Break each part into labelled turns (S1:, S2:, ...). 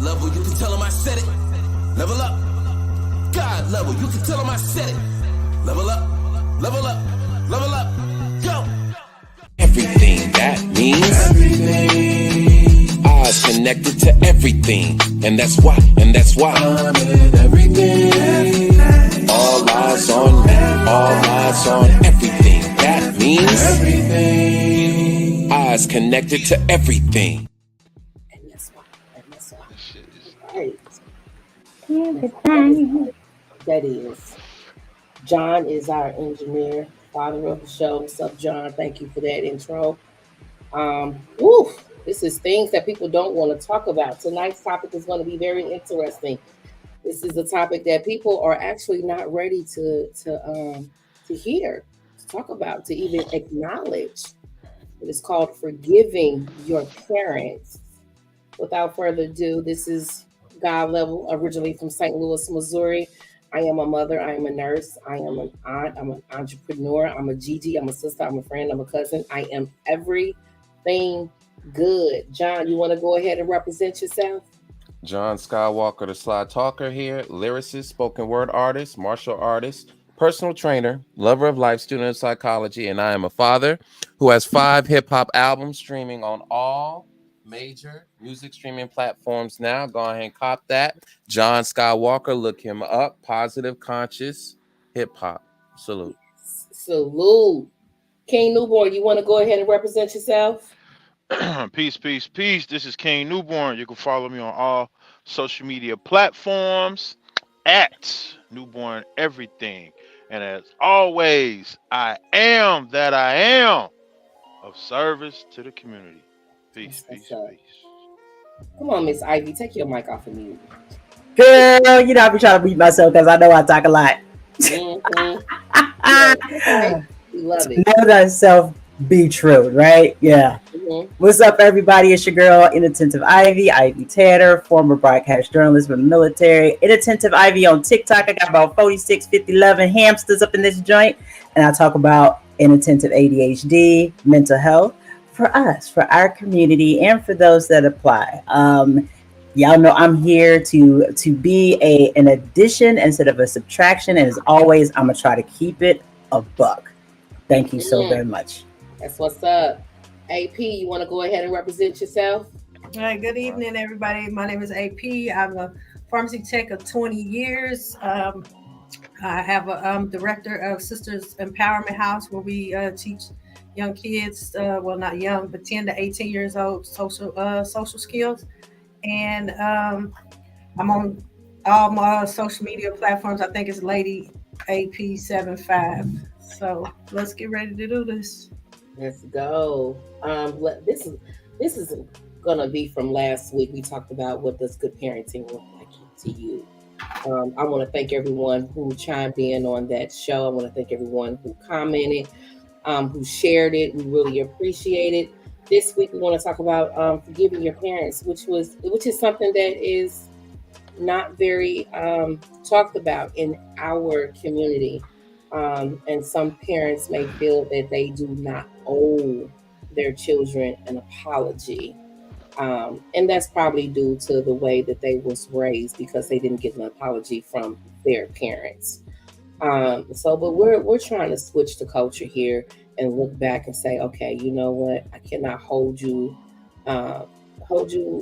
S1: level, you can tell them I said it. Level up. God level, you can tell them I said it. Level up, level up, level up. Go. Everything that means everything. Eyes connected to everything, and that's why I'm in everything. All eyes on me, all eyes on everything. That means everything. Eyes connected to everything.
S2: And that's why. Right. Everything. That is. John is our engineer, father of the show. What's up, John? Thank you for that intro. This is things that people don't want to talk about. Tonight's topic is going to be very interesting. This is a topic that people are actually not ready to hear, to talk about, to even acknowledge. It is called forgiving your parents. Without further ado, this is God Level, originally from St. Louis, Missouri. I am a mother, I am a nurse, I am an aunt, I'm an entrepreneur, I'm a Gigi, I'm a sister, I'm a friend, I'm a cousin. I am everything good. John, you want to go ahead and represent yourself?
S3: John Skywalker, the Sly Talker here, lyricist, spoken word artist, martial artist, personal trainer, lover of life, student of psychology, and I am a father who has 5 hip-hop albums streaming on all major music streaming platforms now. Go ahead and cop that. John Skywalker, look him up. Positive Conscious Hip-Hop. Salute.
S2: Salute. King Newborn, you want to go ahead and represent yourself?
S4: Peace, peace, peace. This is King Newborn. You can follow me on all social media platforms at Newborn Everything. And as always, I am that I am of service to the community. Peace, peace, peace.
S2: Come on, Miss Ivy, take your mic off of mute.
S5: Girl, you know I be trying to beat myself because I know I talk a lot.
S2: Mm-hmm. We love it.
S5: Know thyself be true, right? Yeah.
S2: Mm-hmm.
S5: What's up, everybody? It's your girl, Inattentive Ivy Tanner, former broadcast journalist from the military. Inattentive Ivy on TikTok. I got about 46, 50, 11 hamsters up in this joint. And I talk about inattentive ADHD, mental health for us, for our community, and for those that apply. Y'all know I'm here to be an addition instead of a subtraction. And as always, I'm going to try to keep it a buck. Thank you so very much.
S2: That's what's up. AP, you want to go ahead and represent yourself?
S6: All right, good evening, everybody. My name is AP. I'm a pharmacy tech of 20 years. I have a director of Sisters Empowerment House where we teach young kids, well, not young, but 10 to 18 years old, social skills. And I'm on all my social media platforms. I think it's Lady AP75. So let's get ready to do this.
S2: Let's go. This is gonna be from last week. We talked about what does good parenting look like to you. I want to thank everyone who chimed in on that show. I want to thank everyone who commented, who shared it. We really appreciate it. This week we want to talk about forgiving your parents, which is something that is not very talked about in our community. And some parents may feel that they do not owe their children an apology. And that's probably due to the way that they was raised because they didn't get an apology from their parents. But we're trying to switch the culture here and look back and say, okay, you know what? I cannot hold you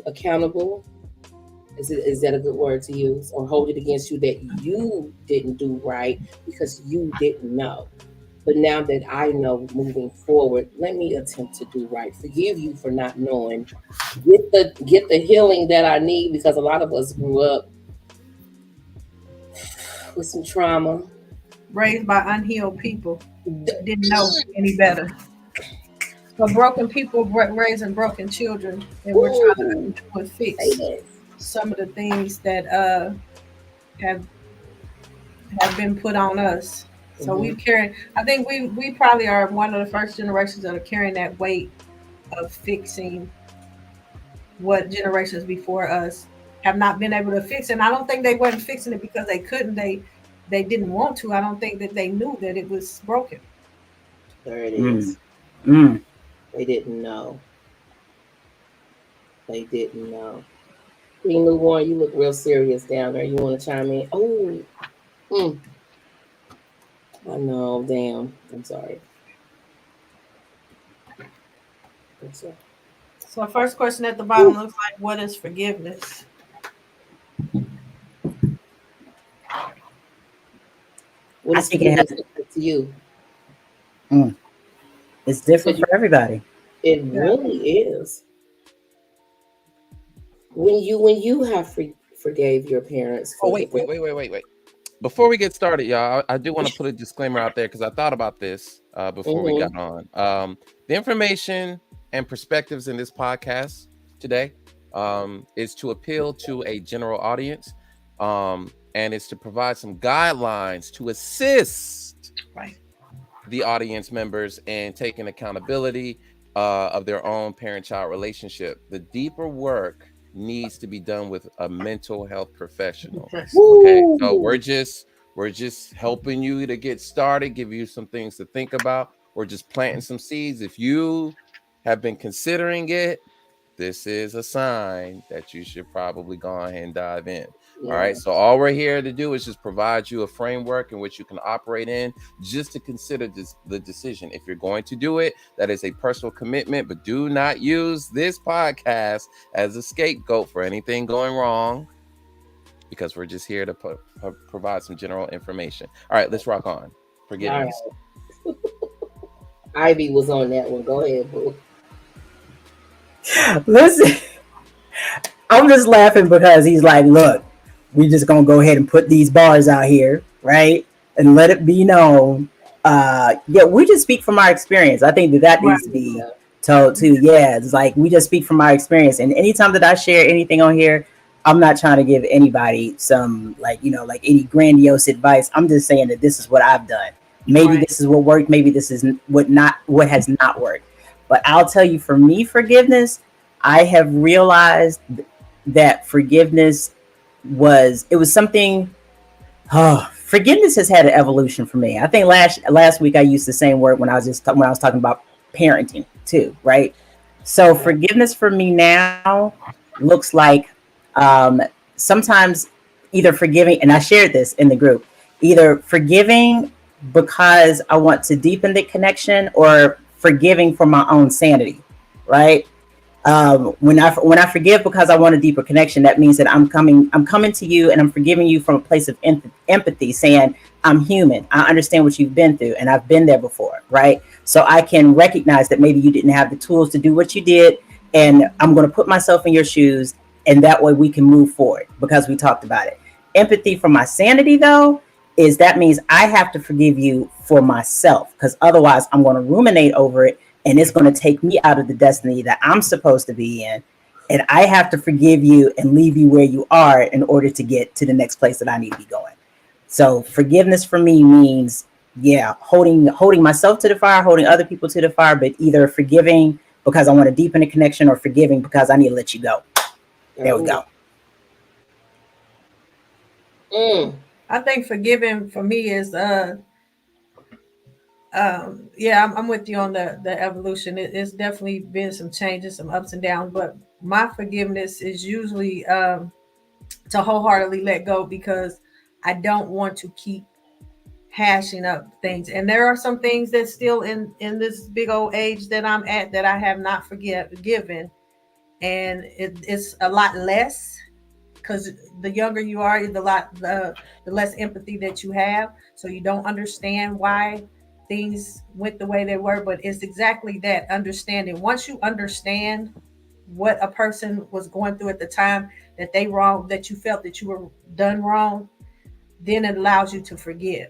S2: accountable. Is that a good word to use? Or hold it against you that you didn't do right because you didn't know. But now that I know moving forward, let me attempt to do right. Forgive you for not knowing. Get the healing that I need because a lot of us grew up with some trauma.
S6: Raised by unhealed people. Didn't know any better. But broken people raising broken children. And we're trying to fix some of the things that have been put on us. So we've carried, I think we probably are one of the first generations that are carrying that weight of fixing what generations before us have not been able to fix. And I don't think they weren't fixing it because they couldn't. They didn't want to. I don't think that they knew that it was broken.
S2: There it is. They didn't know. They didn't know. Queen Newborn, you look real serious down there. You want to chime in? Oh, mm, I know. Damn. I'm sorry. I'm sorry.
S6: So, first question at the bottom looks like, what is forgiveness?
S2: What
S5: I
S2: is
S5: think it
S2: forgiveness
S5: has.
S2: to you?
S5: Mm, it's different
S2: Because
S5: for everybody.
S2: it
S6: Yeah.
S2: really is. When you have forgave your parents
S3: Oh,
S2: for the
S3: wait. Before we get started, y'all, I do want to put a disclaimer out there because I thought about this before we got
S2: mm-hmm.
S3: on. The information and perspectives in this podcast today is to appeal to a general audience, and it's to provide some guidelines to assist
S6: Right.
S3: the audience members in taking accountability of their own parent-child relationship. The deeper work needs to be done with a mental health professional. Okay, so
S2: Woo!
S3: we're just helping you to get started, give you some things to think about. We're just planting some seeds. If you have been considering it, this is a sign that you should probably go ahead and dive in. All
S2: Yeah.
S3: right. So all we're here to do is just provide you a framework in which you can operate in, just to consider the decision. If you're going to do it, that is a personal commitment, but do not use this podcast as a scapegoat for anything going wrong, because we're just here to provide some general information. All right, let's rock on.
S2: All right.
S3: Forgiveness.
S2: Ivy was on that one. Go ahead, boo.
S5: Listen, I'm just laughing because he's like, look, we just gonna go ahead and put these bars out here, right? And let it be known. Yeah, we just speak from our experience. I think that
S6: Right.
S5: needs to be
S2: Yeah.
S5: told too. Yeah, it's like we just speak from our experience. And anytime that I share anything on here, I'm not trying to give anybody some like any grandiose advice. I'm just saying that this is what I've done. Maybe
S6: Right.
S5: this is what worked. Maybe this is what has not worked. But I'll tell you, for me, forgiveness, I have realized that forgiveness was something. Oh, forgiveness has had an evolution for me. I think last week I used the same word when I was talking about parenting too, right? So
S2: Right.
S5: forgiveness for me now looks like um, sometimes either forgiving, and I shared this in the group, either forgiving because I want to deepen the connection, or forgiving for my own sanity, right? When I forgive because I want a deeper connection, that means that I'm coming to you and I'm forgiving you from a place of empathy, saying I'm human. I understand what you've been through, and I've been there before, right? So I can recognize that maybe you didn't have the tools to do what you did, and I'm going to put myself in your shoes, and that way we can move forward because we talked about it. Empathy for my sanity, though, is that means I have to forgive you for myself, because otherwise I'm going to ruminate over it, and it's going to take me out of the destiny that I'm supposed to be in. And I have to forgive you and leave you where you are in order to get to the next place that I need to be going. So forgiveness for me means, yeah, holding myself to the fire, holding other people to the fire, but either forgiving because I want to deepen the connection, or forgiving because I need to let you go. There we
S2: Oh.
S5: go.
S2: Mm.
S6: I think forgiving for me is yeah, I'm with you on the evolution. It's definitely been some changes, some ups and downs, but my forgiveness is usually to wholeheartedly let go, because I don't want to keep hashing up things. And there are some things that still in this big old age that I'm at that I have not forgiven, and it's a lot less, because the younger you are, the less empathy that you have, so you don't understand why things went the way they were. But it's exactly that understanding. Once you understand what a person was going through at the time that they wrong, that you felt that you were done wrong, then it allows you to forgive.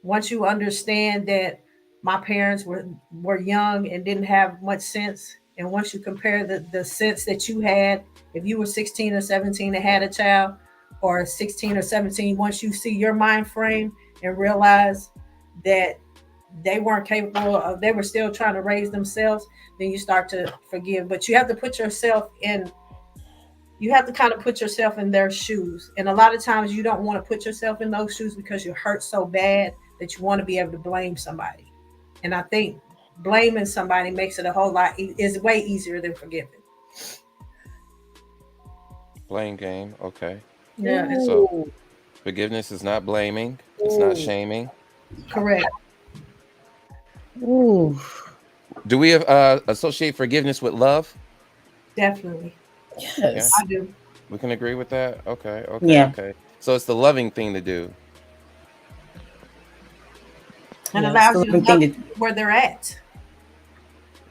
S6: Once you understand that my parents were young and didn't have much sense, and once you compare the sense that you had if you were 16 or 17 and had a child, or 16 or 17, once you see your mind frame and realize that they weren't capable of, they were still trying to raise themselves, then you start to forgive. But you have to put yourself in, you have to kind of put yourself in their shoes. And a lot of times you don't want to put yourself in those shoes because you're hurt so bad that you want to be able to blame somebody. And I think blaming somebody makes it a whole lot, is way easier than forgiving.
S3: Blame game. Okay.
S6: Yeah, it's
S3: So
S2: Ooh.
S3: forgiveness is not blaming. It's not
S2: Ooh.
S3: shaming.
S6: correct.
S2: Ooh.
S3: Do we associate forgiveness with love?
S6: Definitely.
S3: Yeah,
S2: Yes.
S6: I do.
S3: we can agree with that. Okay, okay,
S5: Yeah.
S3: okay. So it's the loving thing to do.
S6: And
S2: Yeah.
S5: It's the
S6: allows you to
S5: living
S6: love
S5: thing to.
S6: where they're at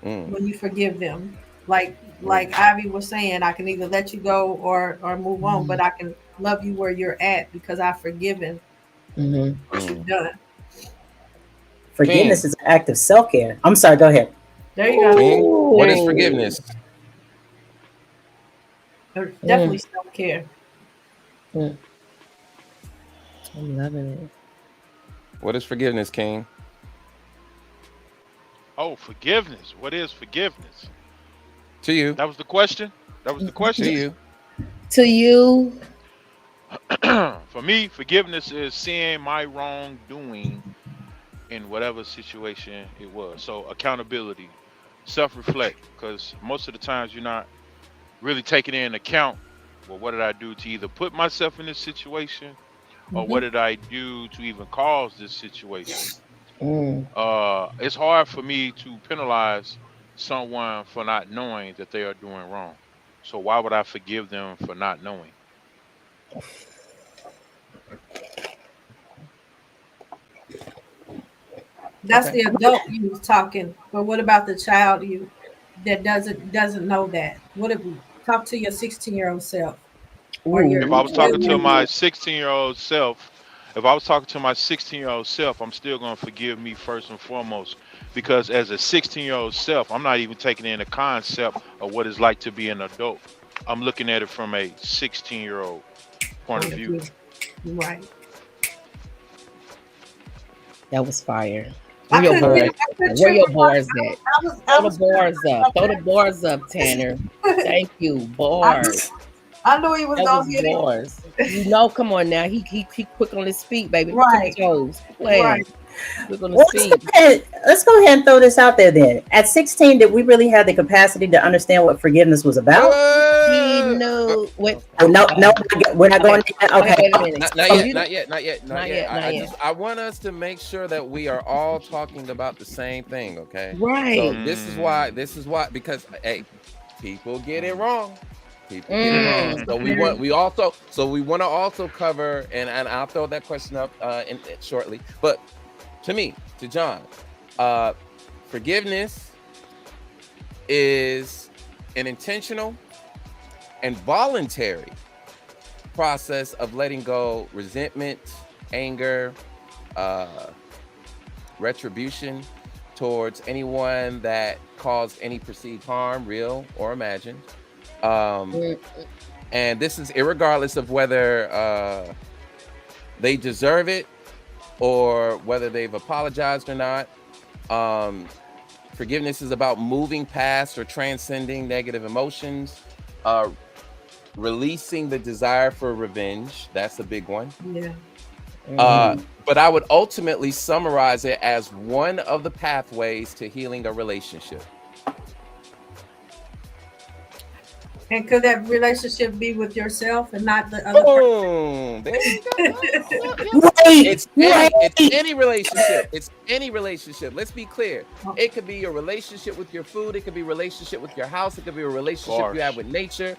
S3: Mm,
S6: when you forgive them. Like
S3: mm,
S6: Ivy was saying, I can either let you go or move on,
S2: Mm-hmm.
S6: but I can love you where you're at because I've forgiven
S2: Mm-hmm.
S6: what
S3: mm.
S6: you've done.
S3: King,
S5: Forgiveness is an act of self care. I'm sorry. Go ahead.
S6: There you go.
S3: King, what is
S2: Ooh.
S3: forgiveness?
S2: Mm,
S6: Definitely self care.
S2: mm. I'm loving it.
S3: What is forgiveness, King?
S4: Oh, forgiveness. What is forgiveness?
S3: To you,
S4: That was the question. That was the
S3: to
S4: question.
S3: you.
S2: To you.
S4: For me, forgiveness is seeing my wrongdoing in whatever situation it was. So accountability, self-reflect, because most of the times you're not really taking in account. Well, what did I do to either put myself in this situation, or what
S2: Mm-hmm.
S4: did I do to even cause this situation?
S2: Mm.
S4: It's hard for me to penalize someone for not knowing that they are doing wrong. So why would I forgive them for not knowing?
S6: That's
S2: Okay.
S6: the adult you was talking, but what about the child you that doesn't know that? What if you talk to your 16-year-old self or your
S4: If I was talking to
S6: 12-year-old
S4: my
S2: Ooh.
S6: self?
S4: 16-year-old self, if I was talking to my 16-year-old self, I'm still going to forgive me first and foremost, because as a 16-year-old self, I'm not even taking in the concept of what it's like to be an adult. I'm looking at it from a 16-year-old point of
S6: Point of
S4: view.
S6: view. Right.
S2: That was fire.
S6: I
S2: Where your
S6: couldn't
S3: All
S6: get
S2: boys?
S3: right.
S6: I couldn't
S2: Where
S6: trip
S2: your
S6: with my
S2: bars at?
S6: I
S2: Throw the
S6: was
S2: bars up. Throw the
S6: okay.
S2: bars up, Tanner. Thank you.
S6: I,
S2: Bars.
S6: I knew he was
S2: That
S6: gonna
S2: was
S6: get it.
S2: bars. You know, come on now. He quick on his feet, baby. Tip
S6: Right.
S2: toes. Playing.
S6: Right.
S2: Quick on
S5: Well,
S2: his feet.
S5: let's go ahead and throw this out there then. At 16, did we really have the capacity to understand what forgiveness was
S3: Wait, wait,
S5: about?
S2: He
S3: wait, wait,
S2: knew. Wait.
S5: Oh, no,
S2: Uh,
S5: no, we're not
S2: okay.
S5: going there.
S2: Okay.
S5: Okay.
S2: Wait a minute.
S3: not
S2: If
S5: Okay.
S2: you
S3: yet, not yet, not yet, not
S2: not
S3: yet.
S2: yet. Not
S3: I
S2: yet.
S3: just I want us to make sure that we are all talking about the same thing, okay? So
S2: Right.
S3: this is why because hey, people get it wrong. People get it wrong.
S2: Mm.
S3: So we want to also cover and I'll throw that question up in shortly. But to me, to John, uh forgiveness is an intentional and voluntary process of letting go resentment, anger, uh, retribution towards anyone that caused any perceived harm, real or imagined. Um,
S2: Mm.
S3: and this is irregardless of whether they deserve it or whether they've apologized or not. Um, Forgiveness is about moving past or transcending negative emotions, uh, releasing the desire for revenge. That's a big one.
S6: Yeah.
S3: Uh,
S2: Mm.
S3: but I would ultimately summarize it as one of the pathways to healing a relationship.
S6: And could that relationship be with yourself and not the other person?
S3: Boom! There you go. Yep, yep, yep.
S5: Wait,
S3: It's
S5: wait.
S3: any relationship. It's any relationship. Let's be clear. It could be a relationship with your food. It could be a relationship with your house. It could be a relationship you have
S4: Bars.
S3: with nature.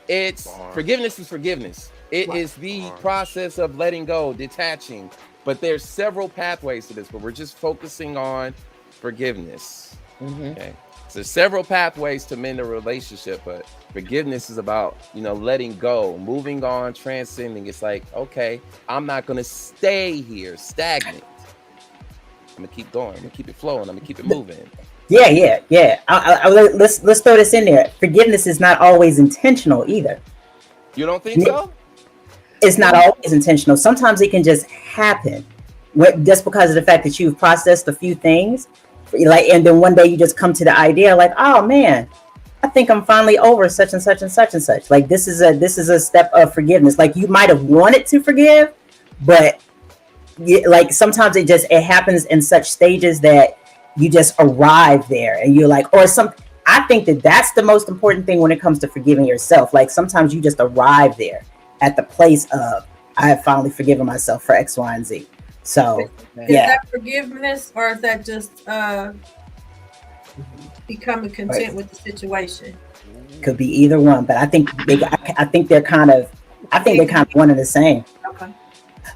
S3: It's
S4: Bars.
S3: forgiveness is forgiveness. It
S6: Right.
S3: is the
S4: Bars.
S3: process of letting go, detaching. But there's several pathways to this, but we're just focusing on forgiveness.
S2: Mm-hmm.
S3: Okay. So several pathways to mend a relationship, but forgiveness is about, letting go, moving on, transcending. It's like, okay, I'm not going to stay here stagnant. I'm going to keep going. I'm going to keep it flowing. I'm going to keep it moving.
S5: Yeah. Let's throw this in there. Forgiveness is not always intentional either.
S3: You don't think so?
S5: It's not always intentional. Sometimes it can just happen, just because of the fact that you've processed a few things, like, and then one day you just come to the idea, like, oh man, I think I'm finally over such and such and such and such. Like this is a step of forgiveness. Like you might have wanted to forgive, but like sometimes it happens in such stages that you just arrive there, and you're like, or some. I think that that's the most important thing when it comes to forgiving yourself. Like sometimes you just arrive there at the place of I have finally forgiven myself for X, Y, and Z. So
S6: Is
S5: yeah,
S6: that forgiveness or is that just becoming content with the situation?
S5: could be either one. But I think I think they're kind of one and the same.
S6: Okay.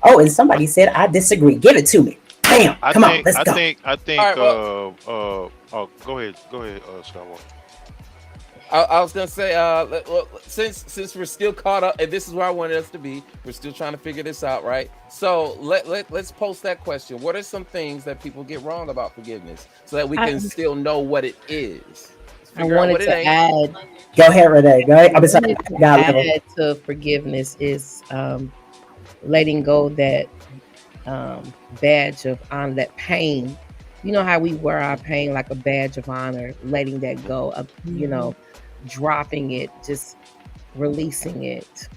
S5: Oh, and somebody said I disagree. Give it to me. Bam!
S4: I
S5: Come on,
S4: think
S5: let's
S4: I
S5: go.
S4: think I
S3: All
S4: think
S3: right. Well,
S4: oh, go ahead, Skywalker.
S3: I was gonna say, well, since we're still caught up, and this is where I wanted us to be, we're still trying to figure this out, right? So let's post that question. What are some things that people get wrong about forgiveness, so that we
S2: I,
S3: can still know what it is? Let's
S2: I
S3: figure out
S2: wanted
S3: what it
S2: to
S3: ain't.
S2: add.
S5: Go ahead, Renee. Go ahead.
S2: I
S5: I'm sorry.
S2: wanted to
S5: God level.
S2: add to forgiveness is letting go that badge of honor, that pain. You know how we wear our pain like a badge of honor, letting that go, of dropping it, just releasing it.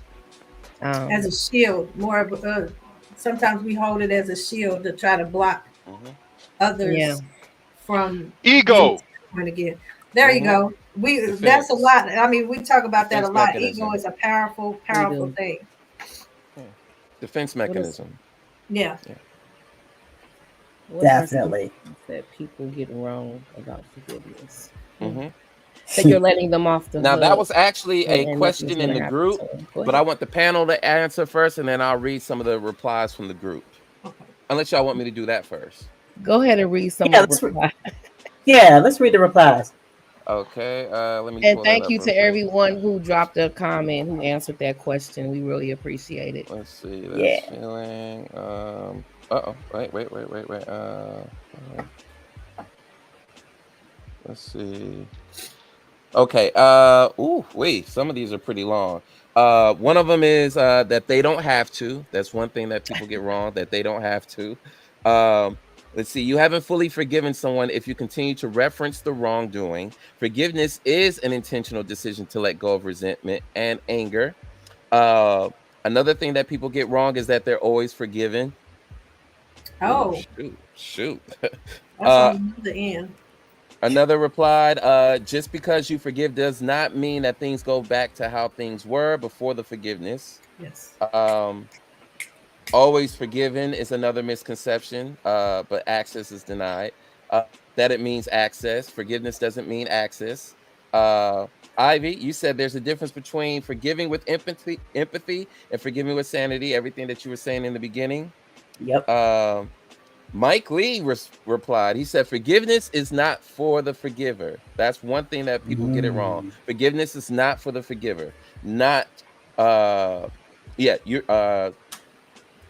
S6: As a shield, more of sometimes we hold it as a shield to try to block others from getting to
S4: Ego.
S6: the point again. There you go. That's a
S3: Defense.
S6: lot. I mean, we talk about that a
S3: Defense
S6: lot. Ego
S3: mechanism.
S6: is a powerful,
S2: We
S6: powerful
S2: do.
S6: thing.
S3: Yeah. Defense
S2: What is
S3: mechanism.
S6: Yeah.
S2: what are some
S5: Definitely.
S2: things that people get wrong about forgiveness?
S3: hmm
S2: So you're letting them off the
S3: Now that
S2: hook,
S3: was actually a
S2: and nothing's
S3: question in
S2: gonna
S3: the
S2: happen
S3: group,
S2: to them. Go
S3: but I
S2: ahead.
S3: want the panel to answer first, and then I'll read some of the replies from the group.
S6: Okay.
S3: Unless y'all want me to do that first.
S2: Go ahead and read some
S5: Yeah,
S2: of the replies.
S5: let's read the replies.
S3: Okay, let me
S2: And
S3: pull that
S2: thank
S3: up
S2: you
S3: real
S2: to
S3: quick.
S2: everyone who dropped a comment, who answered that question. We really appreciate it.
S3: Let's see.
S5: Yeah.
S3: That's feeling. Wait. Let's see. Okay. Wait. Some of these are pretty long. One of them is that they don't have to. That's one thing that people get wrong. That they don't have to. Let's see. You haven't fully forgiven someone if you continue to reference the wrongdoing. Forgiveness is an intentional decision to let go of resentment and anger. Uh, Another thing that people get wrong is that they're always forgiven. Ooh,
S6: Oh,
S3: shoot.
S6: that's
S3: uh,
S6: on the end.
S3: Another replied, just because you forgive does not mean that things go back to how things were before the forgiveness.
S6: Yes.
S3: Um, Always forgiven is another misconception, but access is denied. That it means access. Forgiveness doesn't mean access. Uh, Ivy, you said there's a difference between forgiving with empathy, and forgiving with sanity. Everything that you were saying in the beginning.
S5: Yep.
S3: Um, Mike Lee replied. He said, "Forgiveness is not for the forgiver." That's one thing that people get it wrong. Forgiveness is not for the forgiver. Not, yeah,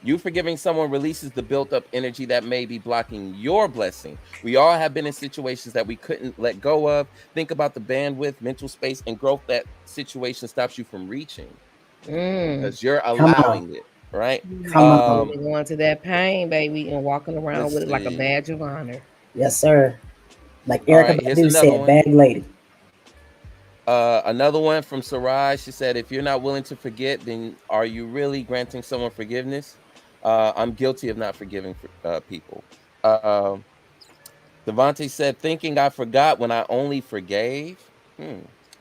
S3: you forgiving someone releases the built up energy that may be blocking your blessing. We all have been in situations that we couldn't let go of. Think about the bandwidth, mental space, and growth that situation stops you from reaching because you're
S5: Come on.
S3: allowing it, right?
S5: Come on.
S2: Really going to that pain, baby, and walking around
S3: Let's
S2: with it like a
S3: see.
S2: badge of honor.
S5: Yes, sir. Like
S3: All
S5: Erica
S3: right, here's
S5: Badu
S3: another
S5: said,
S3: one.
S5: bag lady.
S3: Another one from Sarai. She said, if you're not willing to forget, then are you really granting someone forgiveness? I'm guilty of not forgiving people. Uh, Devontae said, thinking I forgot when I only forgave.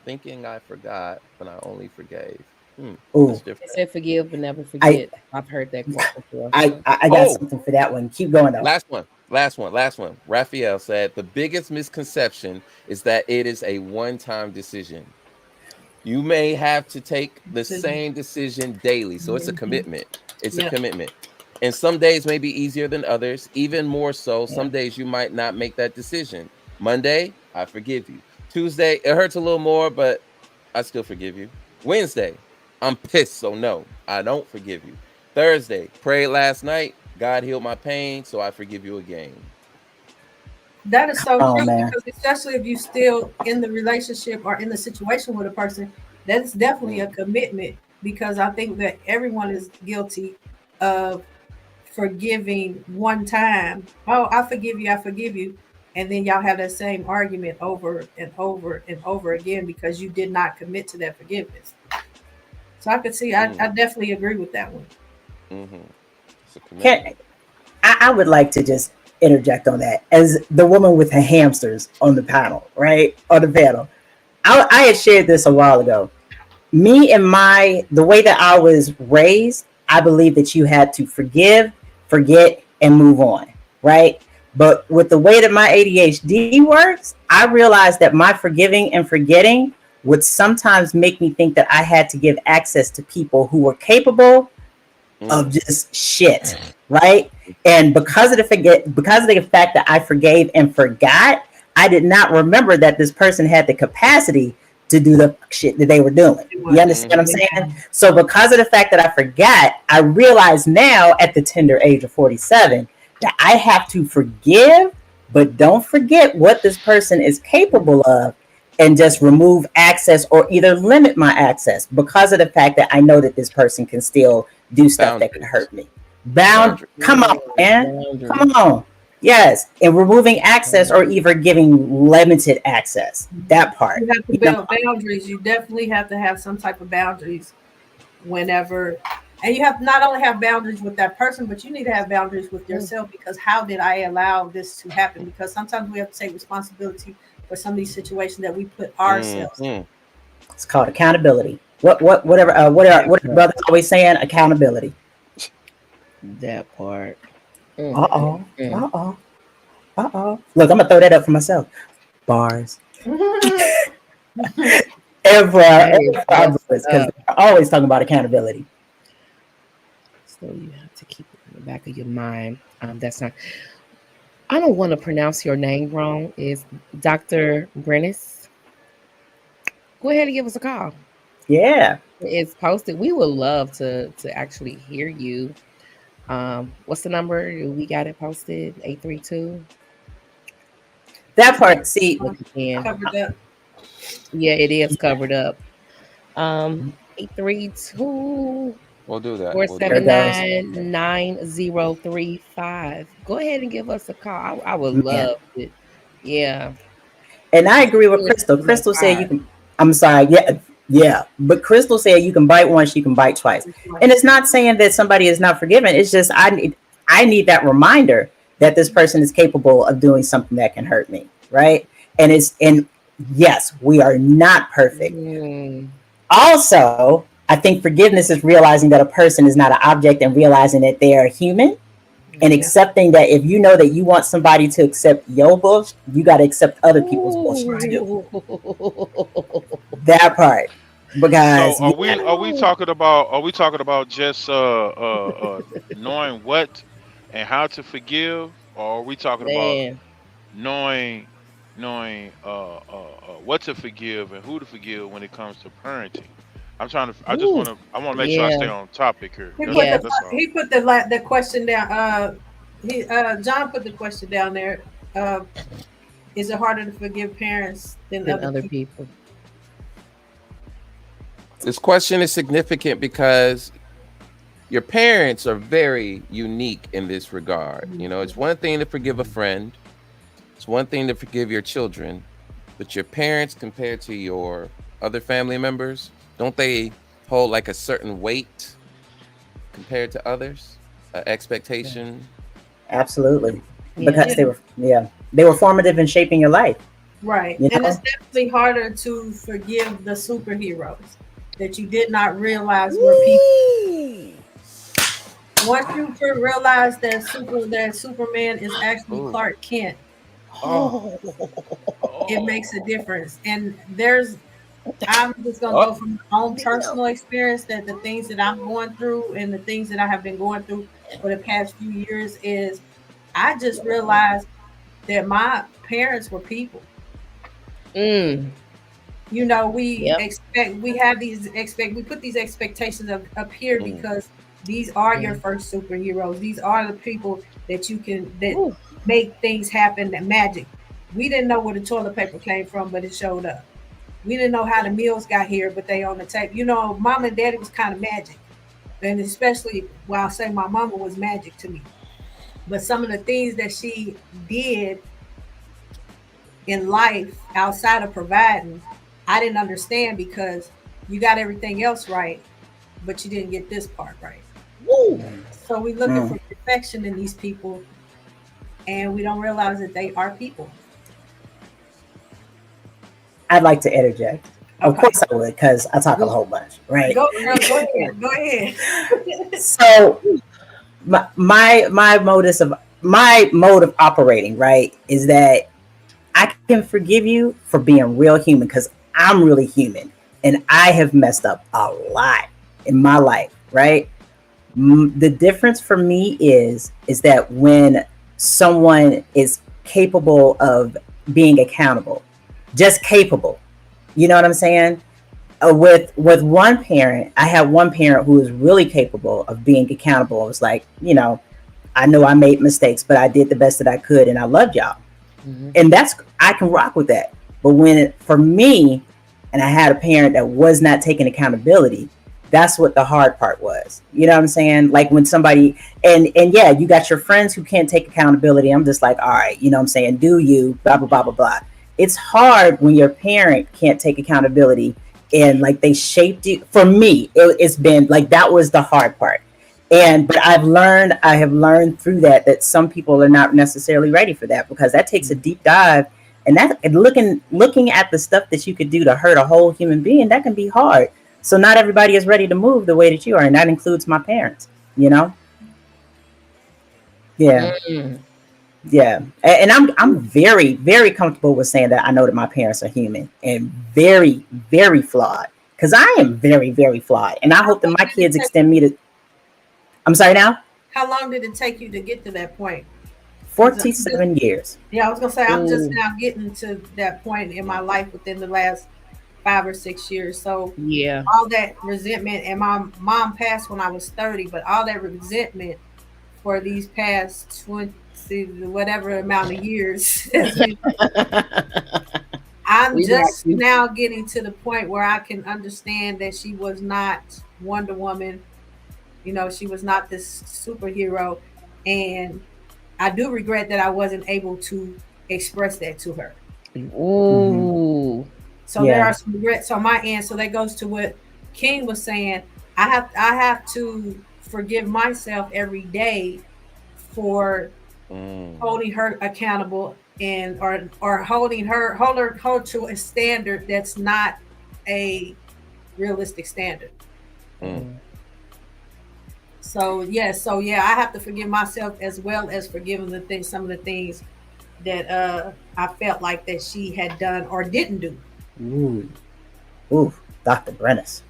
S3: Thinking I forgot when I only forgave. That's
S5: Ooh,
S2: They
S3: different.
S2: said forgive but never
S5: I,
S2: forget. I've heard that quote before.
S5: I got
S3: Oh,
S5: something for that one. Keep going though.
S3: last one. Raphael said, the biggest misconception is that it is a one-time decision. You may have to take the same decision daily. So it's a commitment. It's a
S6: Yeah.
S3: commitment. And some days may be easier than others. Even more so,
S5: Yeah.
S3: some days you might not make that decision. Monday, I forgive you. Tuesday, it hurts a little more, but I still forgive you. Wednesday, I'm pissed. So no, I don't forgive you. Thursday, prayed last night. God healed my pain. So I forgive you again.
S6: That is so
S5: Oh
S6: true
S5: man.
S6: because especially if you still in the relationship or in the situation with a person, that's definitely a
S3: Mm,
S6: commitment because I think that everyone is guilty of forgiving one time. Oh, I forgive you. And then y'all have that same argument over and over and over again because you did not commit to that forgiveness. So I could see, I
S3: mm,
S6: definitely agree with that one.
S3: mm-hmm. It's a
S5: Can
S3: commitment.
S5: I would like to just interject on that as the woman with her hamsters on the panel, right? On the panel. I had shared this a while ago. Me and the way that I was raised, I believe that you had to forgive, forget, and move on, right? But with the way that my ADHD works, I realized that my forgiving and forgetting would sometimes make me think that I had to give access to people who were capable of just shit, right? And because of the fact that I forgave and forgot, I did not remember that this person had the capacity to do the shit that they were doing. You understand what I'm saying? So because of the fact that I forgot, I realize now at the tender age of 47 that I have to forgive, but don't forget what this person is capable of, and just remove access or either limit my access because of the fact that I know that this person can still do stuff that could hurt me. Come on, man. Come on. Yes. And removing access or either giving limited access. That part.
S6: You have to build boundaries. You definitely have to have some type of boundaries whenever, and you have to not only have boundaries with that person, but you need to have boundaries with yourself, because how did I allow this to happen? Because sometimes we have to take responsibility for some of these situations that we put ourselves in.
S5: It's called accountability. What are brothers always saying? Accountability.
S2: That part.
S5: Uh-oh. Uh-oh. Uh-oh. Look, I'm gonna throw that up for myself. Bars. and for our brothers, because they're always talking about accountability.
S2: So you have to keep it in the back of your mind. That's not. I don't want to pronounce your name wrong. Is Dr. Brennis? Go ahead and give us a call.
S5: Yeah.
S2: It's posted. We would love to actually hear you. What's the number? We got it posted. 832.
S5: That part. See,
S6: covered up.
S2: Yeah, it is covered up. 832.
S3: We'll do that.
S2: 479-9035. Go ahead and give us a call. I would love it. Yeah.
S5: And I agree with Crystal. Crystal said you can. I'm sorry. Yeah. But Crystal said you can bite once, you can bite twice. And it's not saying that somebody is not forgiven. It's just I need that reminder that this person is capable of doing something that can hurt me, right? And yes, we are not perfect. Also, I think forgiveness is realizing that a person is not an object and realizing that they are human, and accepting that if you know that you want somebody to accept your bullshit, you got to accept other people's bullshit too. That part. Because
S4: so are we talking about just knowing what and how to forgive, or are we talking about knowing what to forgive and who to forgive when it comes to parenting? I want to make sure I stay on topic here.
S6: He put the question down. John put the question down there. Is it harder to forgive parents than other people?
S3: This question is significant because your parents are very unique in this regard. You know, it's one thing to forgive a friend. It's one thing to forgive your children, but your parents compared to your other family members, don't they hold like a certain weight compared to others? Expectation?
S5: Absolutely. Because they were formative in shaping your life.
S6: Right. You know? And it's definitely harder to forgive the superheroes that you did not realize were people. Once you realize that Superman is actually Clark Kent, it makes a difference. And I'm just gonna go from my own personal experience that the things that I'm going through and the things that I have been going through for the past few years is I just realized that my parents were people. You know, we put these expectations up here because these are your first superheroes. These are the people that make things happen, that magic. We didn't know where the toilet paper came from, but it showed up. We didn't know how the meals got here, but they on the table. You know, mom and daddy was kind of magic. And especially, I say my mama was magic to me. But some of the things that she did in life outside of providing, I didn't understand because you got everything else right, but you didn't get this part right. So we looking for perfection in these people, and we don't realize that they are people.
S5: I'd like to interject. Of
S6: Okay.
S5: course I would, because I talk a whole bunch, right?
S6: Go, girl. Go ahead. Go ahead.
S5: So my modus of my mode of operating, right, is that I can forgive you for being real human because I'm really human and I have messed up a lot in my life, right? The difference for me is that when someone is capable of being accountable, just capable, you know what I'm saying? With one parent, I had one parent who was really capable of being accountable. It was like, I know I made mistakes, but I did the best that I could, and I loved y'all.
S2: Mhm.
S5: And that's, I can rock with that. But for me, and I had a parent that was not taking accountability, that's what the hard part was. You know what I'm saying? Like when somebody, and yeah, you got your friends who can't take accountability. I'm just like, all right, you know what I'm saying? Do you, blah, blah, blah, blah, blah. It's hard when your parent can't take accountability and like they shaped you. For me, it's been like, that was the hard part. But I have learned through that some people are not necessarily ready for that, because that takes a deep dive, and looking at the stuff that you could do to hurt a whole human being, that can be hard. So not everybody is ready to move the way that you are, and that includes my parents, you know? Yeah.
S2: Mm.
S5: Yeah. And I'm very, very comfortable with saying that I know that my parents are human and very, very flawed. Because I am very, very flawed. And I hope that my kids extend me to, I'm sorry now?
S6: How long did it take you to get to that point?
S5: 47 years.
S6: Yeah, I was gonna say I'm just
S2: Ooh.
S6: now getting to that point in my life within the last 5 or 6 years. So
S2: Yeah.
S6: all that resentment, and my mom passed when I was 30, but all that resentment for these past 20 whatever amount of years has been, I'm
S2: We like
S6: just
S2: you.
S6: now getting to the point where I can understand that she was not Wonder Woman. She was not this superhero, and I do regret that I wasn't able to express that to her.
S5: Mm-hmm.
S2: Ooh.
S6: So there
S5: Yeah.
S6: are some regrets on my end. So that goes to what King was saying. I have to forgive myself every day for holding her accountable, and or hold to a standard that's not a realistic standard.
S2: Mm.
S6: So yeah, I have to forgive myself as well as forgiving some of the things that I felt like that she had done or didn't do.
S5: Ooh. Ooh. Dr. Brennis.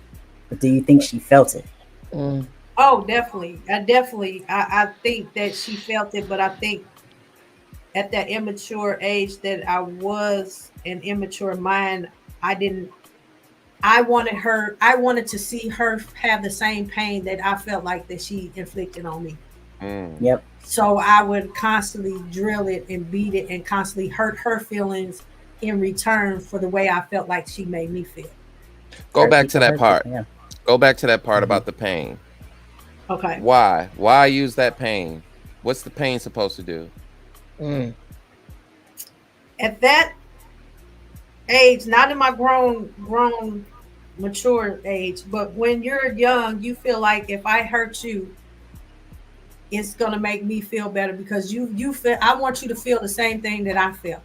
S5: But do you think she felt it?
S2: Mm.
S6: Oh, definitely. I think that she felt it, but I think at that immature age that I was, an immature mind, I didn't. I wanted to see her have the same pain that I felt like that she inflicted on me.
S5: Yep.
S6: So I would constantly drill it and beat it and constantly hurt her feelings in return for the way I felt like she made me feel.
S3: Go
S5: Hurt
S3: back to
S5: people,
S3: that
S5: hurt people.
S3: part.
S5: Yeah.
S3: Go back to that part
S5: Mm-hmm.
S3: about the pain.
S6: Okay.
S3: Why use that pain? What's the pain supposed to do?
S2: Mm.
S6: At that age, not in my grown mature age, but when you're young, you feel like if I hurt you, it's gonna make me feel better because you feel, I want you to feel the same thing that I felt.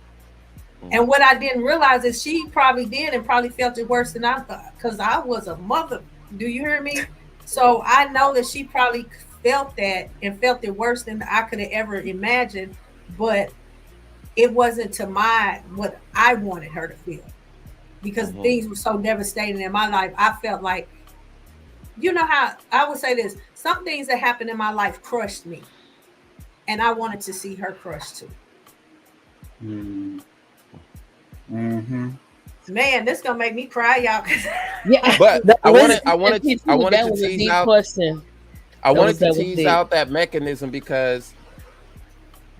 S6: And what I didn't realize is she probably did and probably felt it worse than I thought, because I was a mother. Do you hear me? So I know that she probably felt that and felt it worse than I could have ever imagined, but it wasn't to my what I wanted her to feel, because things were so devastating in my life. I felt like, how I would say this, some things that happened in my life crushed me, and I wanted to see her crushed too.
S5: Mm-hmm.
S6: Man, this gonna make me cry, y'all.
S2: Yeah.
S3: But I wanted
S2: That
S3: to
S2: was a
S3: tease
S2: deep
S3: out.
S2: question.
S3: I wanted to
S2: That was
S3: tease
S2: deep.
S3: out that mechanism because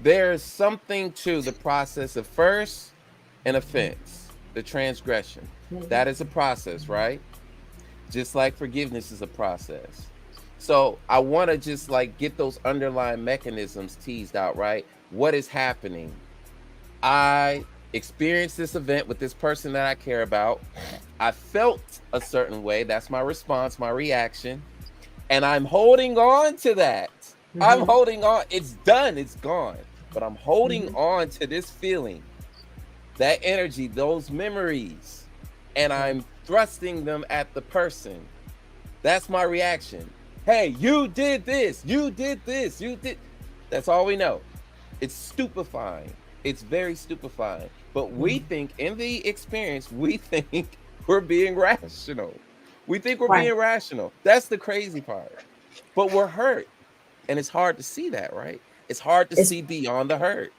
S3: there's something to the process of first an offense, the transgression. That is a process, right? Just like forgiveness is a process. So I want to just like get those underlying mechanisms teased out, right? What is happening? I experienced this event with this person that I care about. I felt a certain way. That's my response, my reaction. And I'm holding on to that. I'm holding on. It's done. It's gone. But I'm holding on to this feeling, that energy, those memories. and I'm thrusting them at the person. That's my reaction. Hey, you did this. You did this. You did. That's all we know. It's stupefying. It's very stupefying. But we think in the experience, we think we're being rational. We think we're
S6: Right.
S3: being rational. That's the crazy part. But we're hurt. And it's hard to see that, right? It's hard to
S5: It's
S3: see beyond the hurt.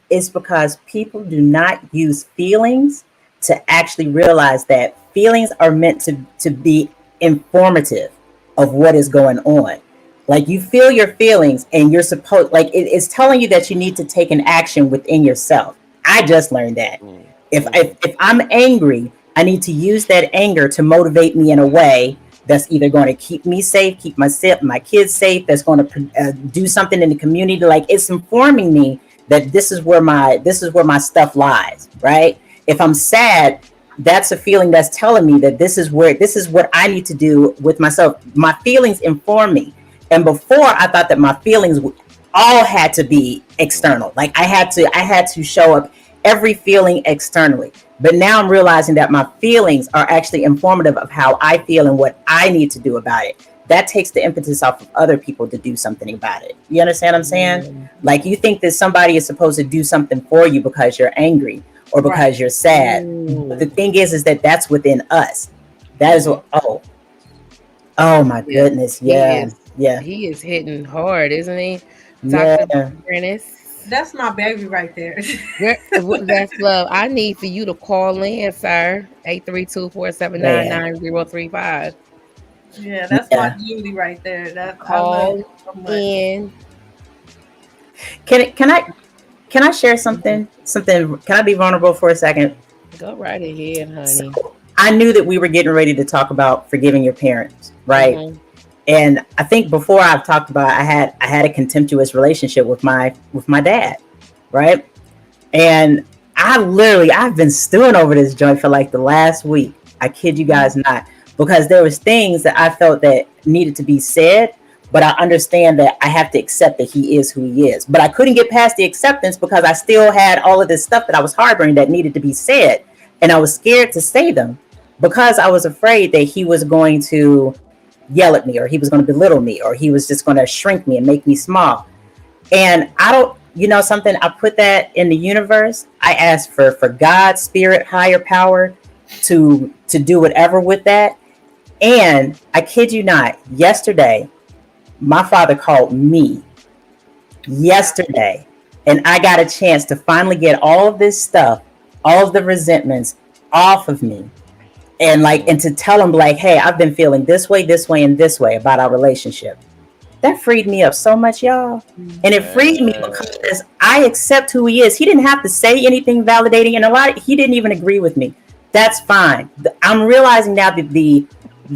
S5: it's because people do not use feelings to actually realize that feelings are meant to be informative of what is going on. Like you feel your feelings and you're supposed like it's telling you that you need to take an action within yourself. I just learned that.
S3: Mm,
S5: If I'm angry, I need to use that anger to motivate me in a way that's either going to keep me safe, keep my kids safe, that's going to do something in the community. Like it's informing me that this is where my stuff lies, right? If I'm sad, that's a feeling that's telling me that this is what I need to do with myself. My feelings inform me. And before I thought that my feelings all had to be external. Like I had to show up every feeling externally. But now I'm realizing that my feelings are actually informative of how I feel and what I need to do about it. That takes the impetus off of other people to do something about it. You understand what I'm saying? Like you think that somebody is supposed to do something for you because you're angry or because you're sad. But the thing is that that's within us. That is what, oh my goodness. Yeah. Yeah.
S2: He is hitting hard, isn't he?
S5: Yeah.
S2: Dr. Prentice.
S6: That's my baby right there.
S2: That's love. I need for you to call in, sir. 832-479-9035.
S6: Yeah, that's my beauty right there. That
S2: Call
S6: so
S2: in.
S5: Can I share something? Can I be vulnerable for a second?
S2: Go right ahead, honey.
S5: So, I knew that we were getting ready to talk about forgiving your parents, right?
S2: Mhm.
S5: And I think before I've talked about I had a contemptuous relationship with my dad, right? And I've been stewing over this joint for like the last week. I kid you guys not, because there was things that I felt that needed to be said, but I understand that I have to accept that he is who he is. But I couldn't get past the acceptance because I still had all of this stuff that I was harboring that needed to be said, and I was scared to say them because I was afraid that he was going to yell at me, or he was going to belittle me, or he was just going to shrink me and make me small. And I don't, something, I put that in the universe. I asked for God, spirit, higher power to do whatever with that. And I kid you not, yesterday, my father called me yesterday, and I got a chance to finally get all of this stuff, all of the resentments off of me. And to tell him like, hey, I've been feeling this way, and this way about our relationship. That freed me up so much, y'all. And it freed me because I accept who he is. He didn't have to say anything validating, and he didn't even agree with me. That's fine. I'm realizing now that the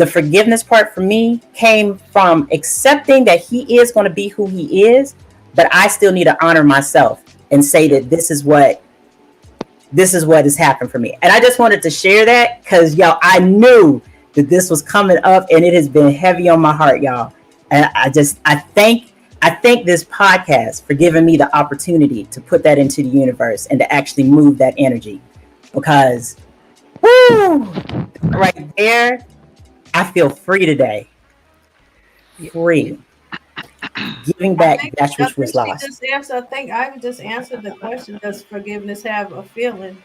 S5: forgiveness part for me came from accepting that he is going to be who he is, but I still need to honor myself and say that this is what has happened for me. And I just wanted to share that because, y'all, I knew that this was coming up, and it has been heavy on my heart, y'all. And I thank this podcast for giving me the opportunity to put that into the universe and to actually move that energy, because right there, I feel free today. Free. Giving back that which was lost.
S6: I think I just answered the question. Does forgiveness have a feeling?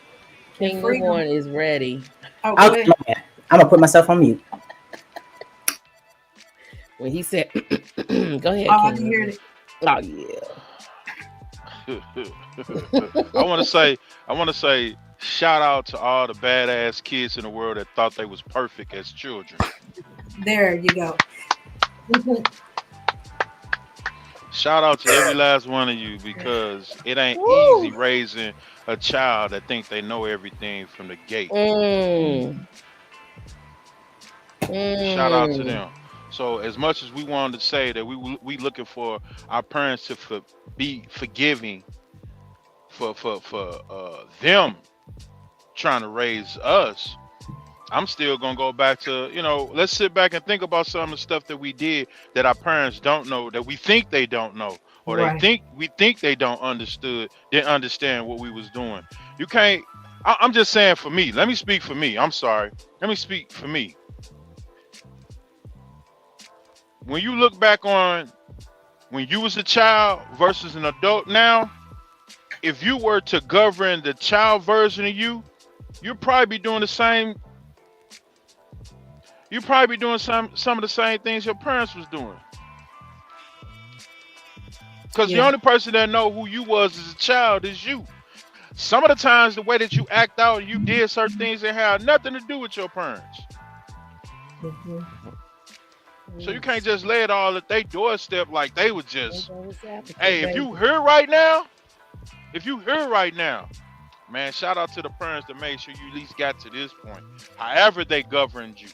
S2: King Newborn is ready.
S5: I'm gonna put myself on mute.
S2: When he said, "Go ahead."
S6: Oh, I hear it.
S2: Oh yeah.
S4: I want to say, shout out to all the badass kids in the world that thought they was perfect as children.
S6: There you go.
S4: Shout out to every last one of you, because it ain't easy raising a child that think they know everything from the gate. Shout out to them. So as much as we wanted to say that we looking for our parents to be forgiving for them trying to raise us, I'm still gonna go back to, let's sit back and think about some of the stuff that we did that our parents don't know, that we think they don't know, or we think they didn't understand what we was doing. You can't I'm just saying for me. Let me speak for me. I'm sorry. Let me speak for me. When you look back on when you was a child versus an adult now, if you were to govern the child version of you, you'd probably be doing the same. You'd probably be doing some of the same things your parents was doing. Because the
S2: Yeah.
S4: only person that know who you was as a child is you. Some of the times, the way that you act out, and you did certain things that had nothing to do with your parents.
S2: Mm-hmm.
S4: So you can't just lay it all at their doorstep like they was just.
S2: Exactly,
S4: Hey, if
S2: baby.
S4: you here right now, if you here right now, man, shout out to the parents that made sure you at least got to this point. However they governed you,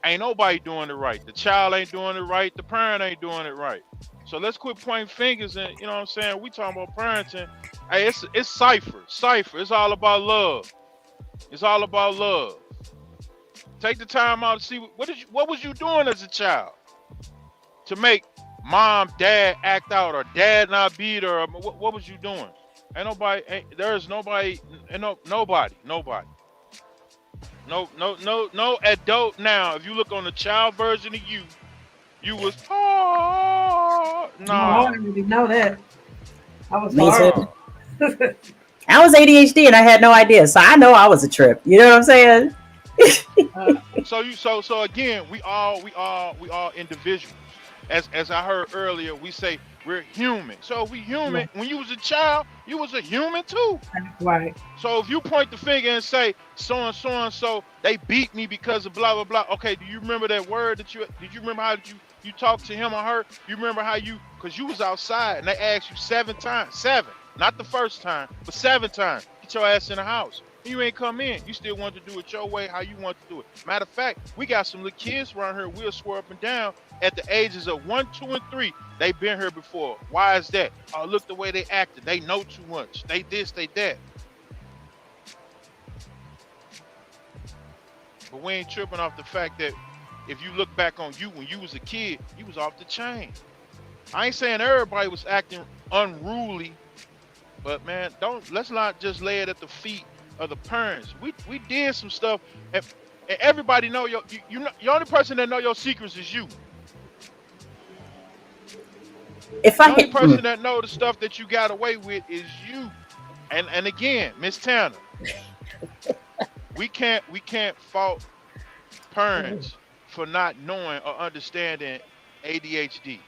S4: ain't nobody doing it right. The child ain't doing it right. The parent ain't doing it right. So let's quit pointing fingers and you know what I'm saying. We talking about parenting. Hey, it's cipher. It's all about love. It's all about love. Take the time out to see what was you doing as a child to make mom, dad act out or dad not beat her. Or what was you doing? Ain't nobody. There's nobody. Nobody. No adult now. If you look on the child version of you, you was
S6: No, I
S4: no.
S6: already know that. I was
S5: Me
S6: hard.
S5: too.
S4: No.
S5: I was ADHD and I had no idea, so I know I was a trip. You know what I'm saying?
S4: So again, we all individuals. As I heard earlier, we say we're human. So if we human, when you was a child, you was a human too.
S6: Right.
S4: So if you point the finger and say and so they beat me because of blah blah blah. Okay, do you remember that word that did you remember how you talked to him or her? You remember how because you was outside and they asked you 7 times, not the first time, but 7 times, get your ass in the house. You ain't come in. You still want to do it your way, how you want to do it. Matter of fact, we got some little kids around here. We'll swear up and down at the ages of 1, 2, and 3. They've been here before. Why is that? Oh, look the way they acted. They know too much. They this, they that. But we ain't tripping off the fact that if you look back on you when you was a kid, you was off the chain. I ain't saying everybody was acting unruly, but man, let's not just lay it at the feet of the parents. We did some stuff, and everybody know you know, the only person that know your secrets is you.
S5: If
S4: The
S5: I
S4: only
S5: can,
S4: person that know the stuff that you got away with is you. And again, Miss Tanner, we can't fault parents for not knowing or understanding ADHD.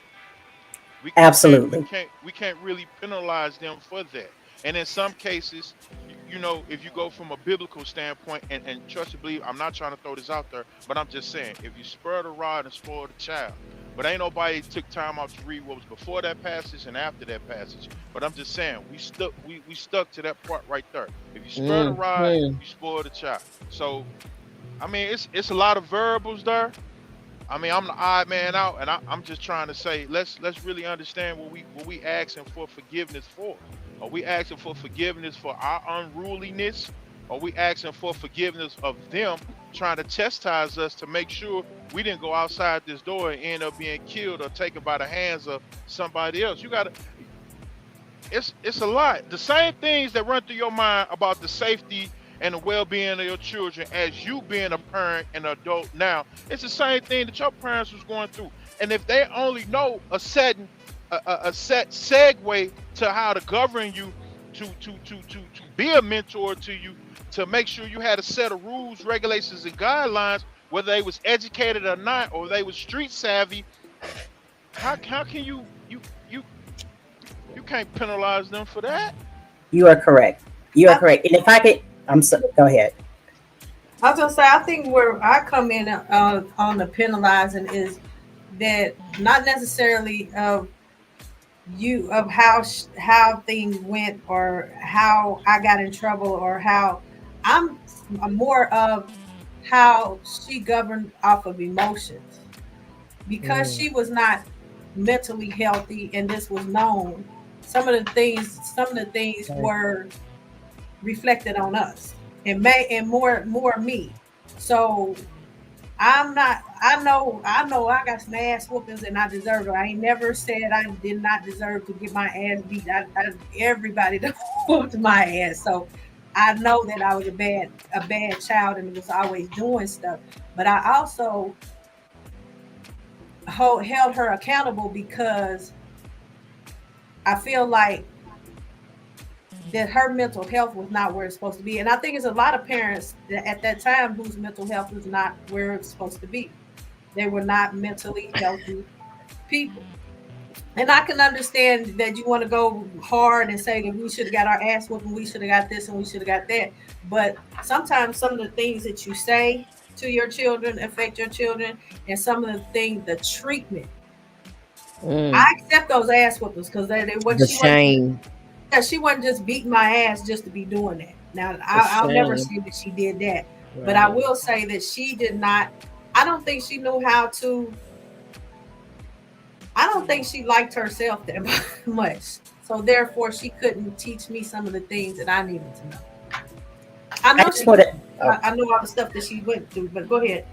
S5: absolutely.
S4: We can't really penalize them for that. And in some cases, you know, if you go from a biblical standpoint, and trust and believe, I'm not trying to throw this out there, but I'm just saying, if you spur the rod and spoil the child, but ain't nobody took time out to read what was before that passage and after that passage. But I'm just saying, we stuck to that part right there. If you spur the rod,
S2: Mm-hmm.
S4: you spoil the child. So I mean, it's a lot of variables there. I mean, I'm the odd man out, and I'm just trying to say, let's really understand what we asking for forgiveness for. Are we asking for forgiveness for our unruliness? Are we asking for forgiveness of them trying to chastise us to make sure we didn't go outside this door and end up being killed or taken by the hands of somebody else? You gotta. It's a lot. The same things that run through your mind about the safety and the well-being of your children as you being a parent and adult now, it's the same thing that your parents was going through. And if they only know a set segue to how to govern you, to be a mentor to you, to make sure you had a set of rules, regulations, and guidelines, whether they was educated or not, or they was street savvy, how can you can't penalize them for that?
S5: You are correct. You are
S6: I,
S5: correct. And if I could, go ahead.
S6: I was gonna say, I think where I come in on the penalizing is that not necessarily of you of how things went or how I got in trouble or how I'm more of how she governed off of emotions because she was not mentally healthy and this was known. Some of the things
S2: Okay.
S6: were reflected on us and more me. So I'm not. I know. I got some ass whoopings, and I deserve it. I ain't never said I did not deserve to get my ass beat. Everybody whooped my ass. So I know that I was a bad child and was always doing stuff, but I also held her accountable because I feel like that her mental health was not where it's supposed to be. And I think it's a lot of parents that at that time whose mental health was not where it's supposed to be. They were not mentally healthy people. And I can understand that you want to go hard and say that we should have got our ass whooped and we should have got this and we should have got that. But sometimes some of the things that you say to your children affect your children, and some of the things, the treatment. I accept those ass whoopings because
S2: The shame.
S6: she wasn't just beating my ass just to be doing that. Now
S2: The
S6: I'll never
S2: shame.
S6: say that she did that, but I will say that she did not. I don't think she knew how to. I don't think she liked herself that much. So therefore, she couldn't teach me some of the things that I needed to know. I know
S5: I just
S6: she.
S5: want to.
S6: I know all the stuff that she went through, but go ahead.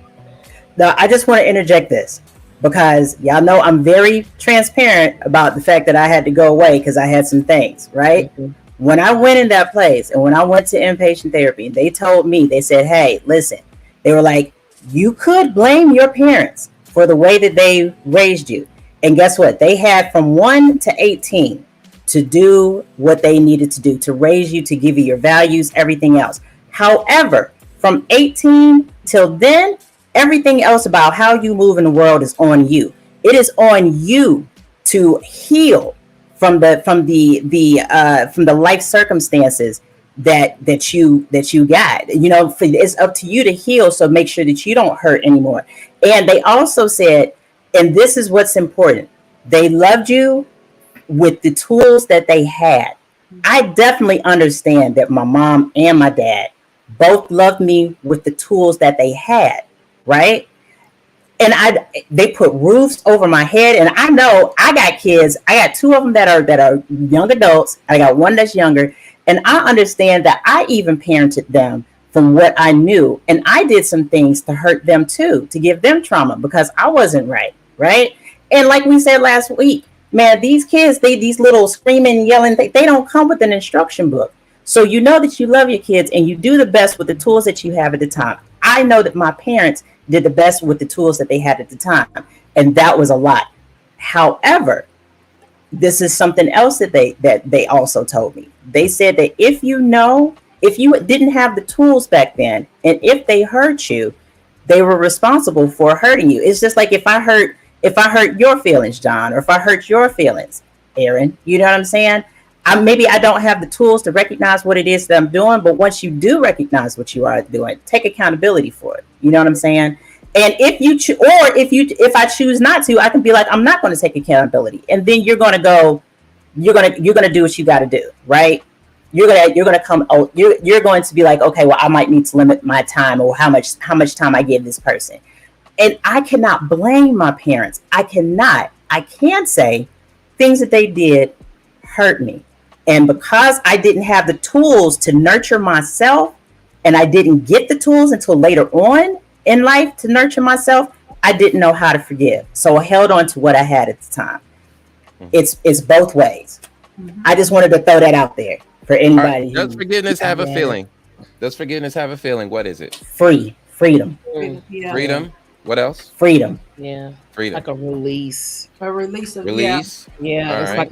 S5: No, I just want to interject this because y'all know I'm very transparent about the fact that I had to go away because I had some things, right?
S2: Mhm.
S5: When I went in that place and when I went to inpatient therapy, they told me, they said, hey, listen, they were like, you could blame your parents for the way that they raised you. And guess what? They had from 1 to 18 to do what they needed to do to raise you, to give you your values, everything else. However, from 18 till then, everything else about how you move in the world is on you. It is on you to heal from the life circumstances that you got. It's up to you to heal. So make sure that you don't hurt anymore. And they also said, and this is what's important, they loved you with the tools that they had. I definitely understand that my mom and my dad both loved me with the tools that they had, right? And they put roofs over my head. And I know I got kids. I got two of them that are young adults. I got one that's younger. And I understand that I even parented them from what I knew. And I did some things to hurt them too, to give them trauma because I wasn't right. Right. And like we said last week, man, these kids, these little screaming, yelling, they don't come with an instruction book. So you know that you love your kids and you do the best with the tools that you have at the time. I know that my parents did the best with the tools that they had at the time, and that was a lot. However, this is something else that they also told me. They said that if you didn't have the tools back then, and if they hurt you, they were responsible for hurting you. It's just like if I hurt your feelings, John, or if I hurt your feelings, Aaron. You know what I'm saying? Maybe I don't have the tools to recognize what it is that I'm doing, but once you do recognize what you are doing, take accountability for it. You know what I'm saying? And if I choose not to, I can be like, I'm not going to take accountability, and then you're gonna do what you got to do, right? You're gonna come. Oh, you're going to be like, okay, well, I might need to limit my time or how much time I give this person. And I cannot blame my parents. I cannot. I can say things that they did hurt me. And because I didn't have the tools to nurture myself, and I didn't get the tools until later on in life to nurture myself, I didn't know how to forgive. So I held on to what I had at the time. It's both ways.
S6: Mhm.
S5: I just wanted to throw that out there for
S3: All right.
S5: anybody
S3: Does
S5: who
S3: forgiveness have a
S2: Yeah.
S3: feeling? Does forgiveness have a feeling? What is it?
S5: freedom,
S6: Yeah,
S3: Freedom. What else?
S5: freedom.
S2: Yeah.
S3: Freedom.
S2: Like a release.
S6: a release of
S3: Release.
S2: Yeah.
S3: All
S2: It's
S3: right.
S2: like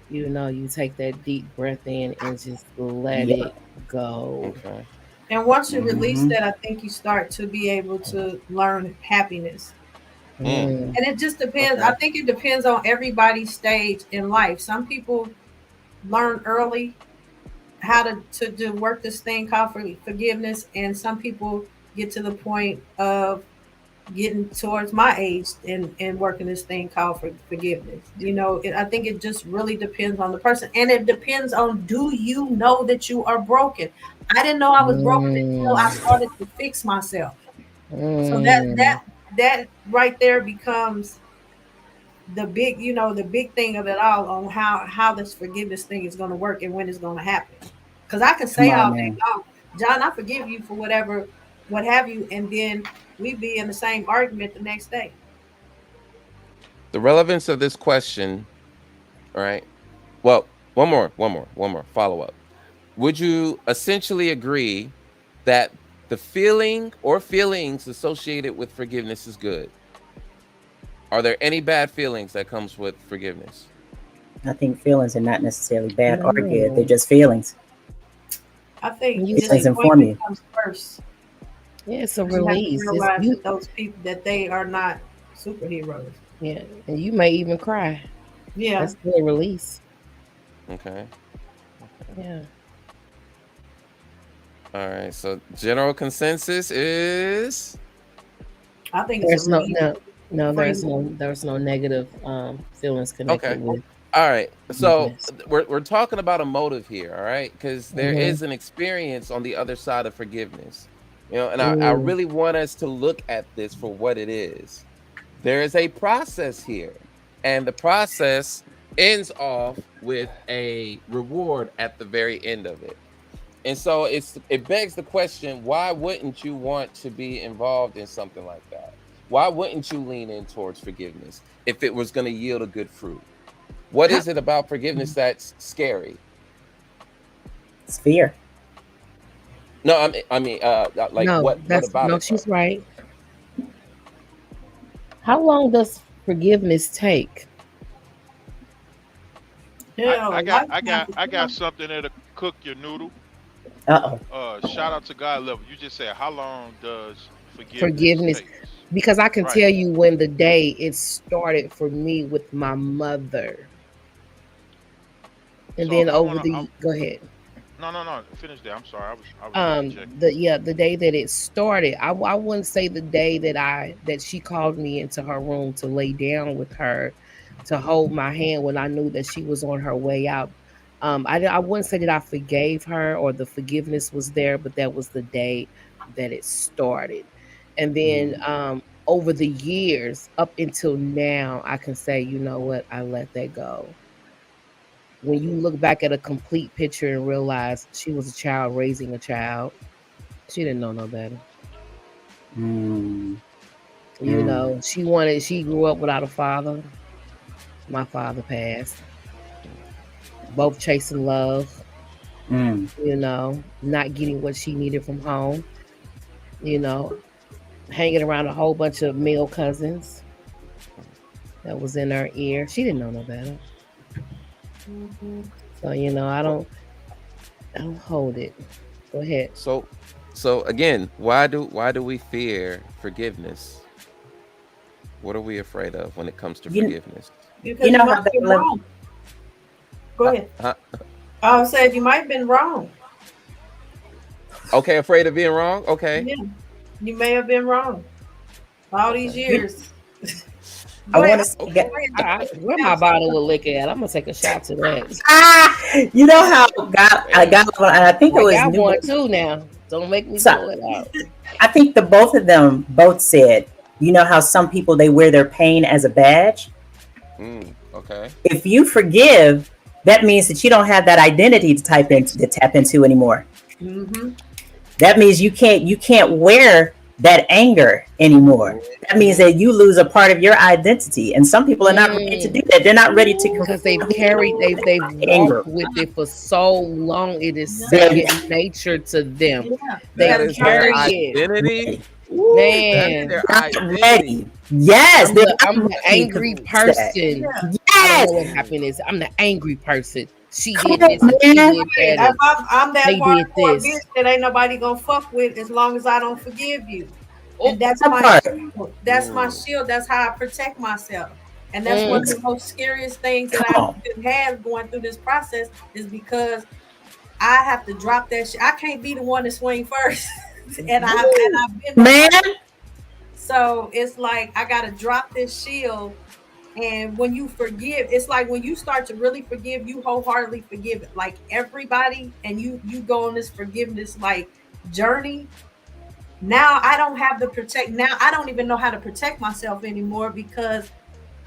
S2: you take that deep breath in and just let
S5: Yep.
S2: it go.
S3: Okay.
S6: And once you release
S5: Mm-hmm.
S6: that, I think you start to be able to learn happiness.
S3: Mm.
S2: Mm.
S6: And it just depends.
S3: Okay.
S6: I think it depends on everybody's stage in life. Some people learn early how to work this thing called forgiveness, and some people get to the point of getting towards my age and working this thing called forgiveness. I think it just really depends on the person, and it depends on, do you know that you are broken? I didn't know I was broken until I
S2: Mm.
S6: started to fix myself. So that
S2: Mm.
S6: that that right there becomes the big thing of it all, on how this forgiveness thing is going to work and when it's going to happen. Because I can
S5: Come
S6: say
S5: on
S6: all day
S5: now.
S6: long, John, I forgive you for whatever, what have you, and then we be in the same argument the next day.
S3: The relevance of this question, all right? Well, One more follow up. Would you essentially agree that the feeling or feelings associated with forgiveness is good? Are there any bad feelings that comes with forgiveness?
S5: I think feelings are not necessarily bad or good. They're
S2: No.
S5: just feelings.
S6: I think
S2: You
S5: Feelings
S2: just
S5: inform
S6: disappointment
S5: you.
S6: comes first.
S2: yeah, it's a
S6: You have to
S2: release. It's
S6: realize
S2: you
S6: that those people that they are not superheroes.
S2: yeah, and you may even cry.
S6: Yeah,
S2: That's still a release.
S3: Okay.
S2: Yeah.
S3: All right. So general consensus is
S6: I think it's a
S2: There's no
S6: release.
S2: no no
S6: Free.
S2: there's no negative feelings connected
S3: okay.
S2: with
S3: All right. So
S2: forgiveness.
S3: we're talking about a motive here, all right? Because there
S2: Mm-hmm.
S3: is an experience on the other side of forgiveness. And I
S2: Mm.
S3: really want us to look at this for what it is. There is a process here, and the process ends off with a reward at the very end of it. And so it begs the question, why wouldn't you want to be involved in something like that? Why wouldn't you lean in towards forgiveness if it was going to yield a good fruit? What is it about forgiveness that's scary?
S5: It's fear.
S3: No, like
S2: No,
S3: what
S2: that's
S3: about
S2: no,
S3: it though?
S2: she's right. How long does forgiveness take?
S6: Hell, life have to
S4: I got
S6: come.
S4: something that'll cook your noodle.
S5: Uh oh.
S4: Shout out to God level. You just said how long does forgiveness
S2: Forgiveness,
S4: takes?
S2: because I can
S4: Right.
S2: tell you when the day it started for me with my mother, and
S4: So
S2: then
S4: I
S2: over
S4: wanna
S2: the go ahead.
S4: no. Finish that. I'm sorry. I was interjecting.
S2: The day that it started, I wouldn't say the day that she called me into her room to lay down with her, to hold my hand when I knew that she was on her way out. I wouldn't say that I forgave her or the forgiveness was there, but that was the day that it started. And then over the years up until now, I can say, you know what, I let that go. When you look back at a complete picture and realize she was a child raising a child, she didn't know no better.
S5: Mm.
S2: You
S5: Mm.
S2: know, she grew up without a father. My father passed. Both chasing love,
S5: Mm.
S2: you know, not getting what she needed from home, you know, hanging around a whole bunch of male cousins that was in her ear. She didn't know no better. So, you know, I don't hold it. Go ahead.
S3: So again, why do we fear forgiveness? What are we afraid of when it comes to
S5: You
S3: forgiveness?
S5: you
S6: Because you
S5: know
S6: might
S5: how
S6: have been
S5: they
S6: wrong. Go
S3: Huh,
S6: ahead.
S3: huh?
S6: I said you might have been wrong.
S3: Okay, afraid of being wrong. Okay,
S6: Yeah, you may have been wrong all these
S3: okay,
S5: you,
S6: years.
S5: I
S6: Go ahead.
S5: want to say
S6: Go
S3: okay.
S6: ahead.
S2: Where my bottle of liquor at? I'm gonna take a shot to that.
S5: you know how God I
S3: Hey,
S5: got and I think it
S2: I
S5: was
S2: got
S5: new.
S2: one too now. Don't make me
S5: So
S2: pull it out.
S5: I think the both of them both said, you know how some people they wear their pain as a badge.
S3: okay.
S5: If you forgive, that means that you don't have that identity to tap into anymore.
S6: Mm-hmm.
S5: That means you can't wear that anger anymore. That means
S3: Mhm.
S5: that you lose a part of your identity. And some people are not ready to
S2: Mm.
S5: do that. They're not ready to
S2: Because they've carried,
S5: completely
S2: they've
S5: anger.
S2: walked with it for so long, it is
S6: Yeah.
S5: They're
S2: second nature to them.
S6: Yeah. You
S2: They
S3: That
S6: got to
S3: is their
S6: drop that
S2: carry
S6: shit.
S2: it,
S3: identity.
S5: ready.
S3: Woo, that's
S2: man.
S3: their
S5: Not
S3: identity.
S5: ready. Yes, they're
S2: I'm
S5: not
S2: the
S5: ready to
S2: angry
S5: face that.
S2: person.
S6: Yeah.
S2: I don't know
S5: Yes.
S2: what
S3: Mm,
S2: happened is I'm the angry person. She
S5: Come
S2: did
S5: on,
S2: this and she
S5: man.
S2: did
S6: Hey,
S2: that and
S6: I'm that
S2: they did
S6: hardcore bitch
S2: this.
S6: that ain't nobody gonna fuck with as long as I don't forgive you.
S2: Oh,
S6: And that's
S5: That
S6: my
S5: part.
S6: shield. That's my
S3: mm,
S6: shield. That's how I protect myself. And that's one of
S2: mm,
S6: the most scariest things that
S5: Come
S6: I've
S5: on.
S6: had going through this process is because I have to drop that shit. I can't be the one to swing first. And
S3: woo.
S6: I've been that
S5: Man.
S6: person. So it's like I gotta drop this shield. And when you forgive, it's like when you start to really forgive, you wholeheartedly forgive it, like everybody, and you go on this forgiveness like journey. Now I don't have to protect. Now I don't even know how to protect myself anymore because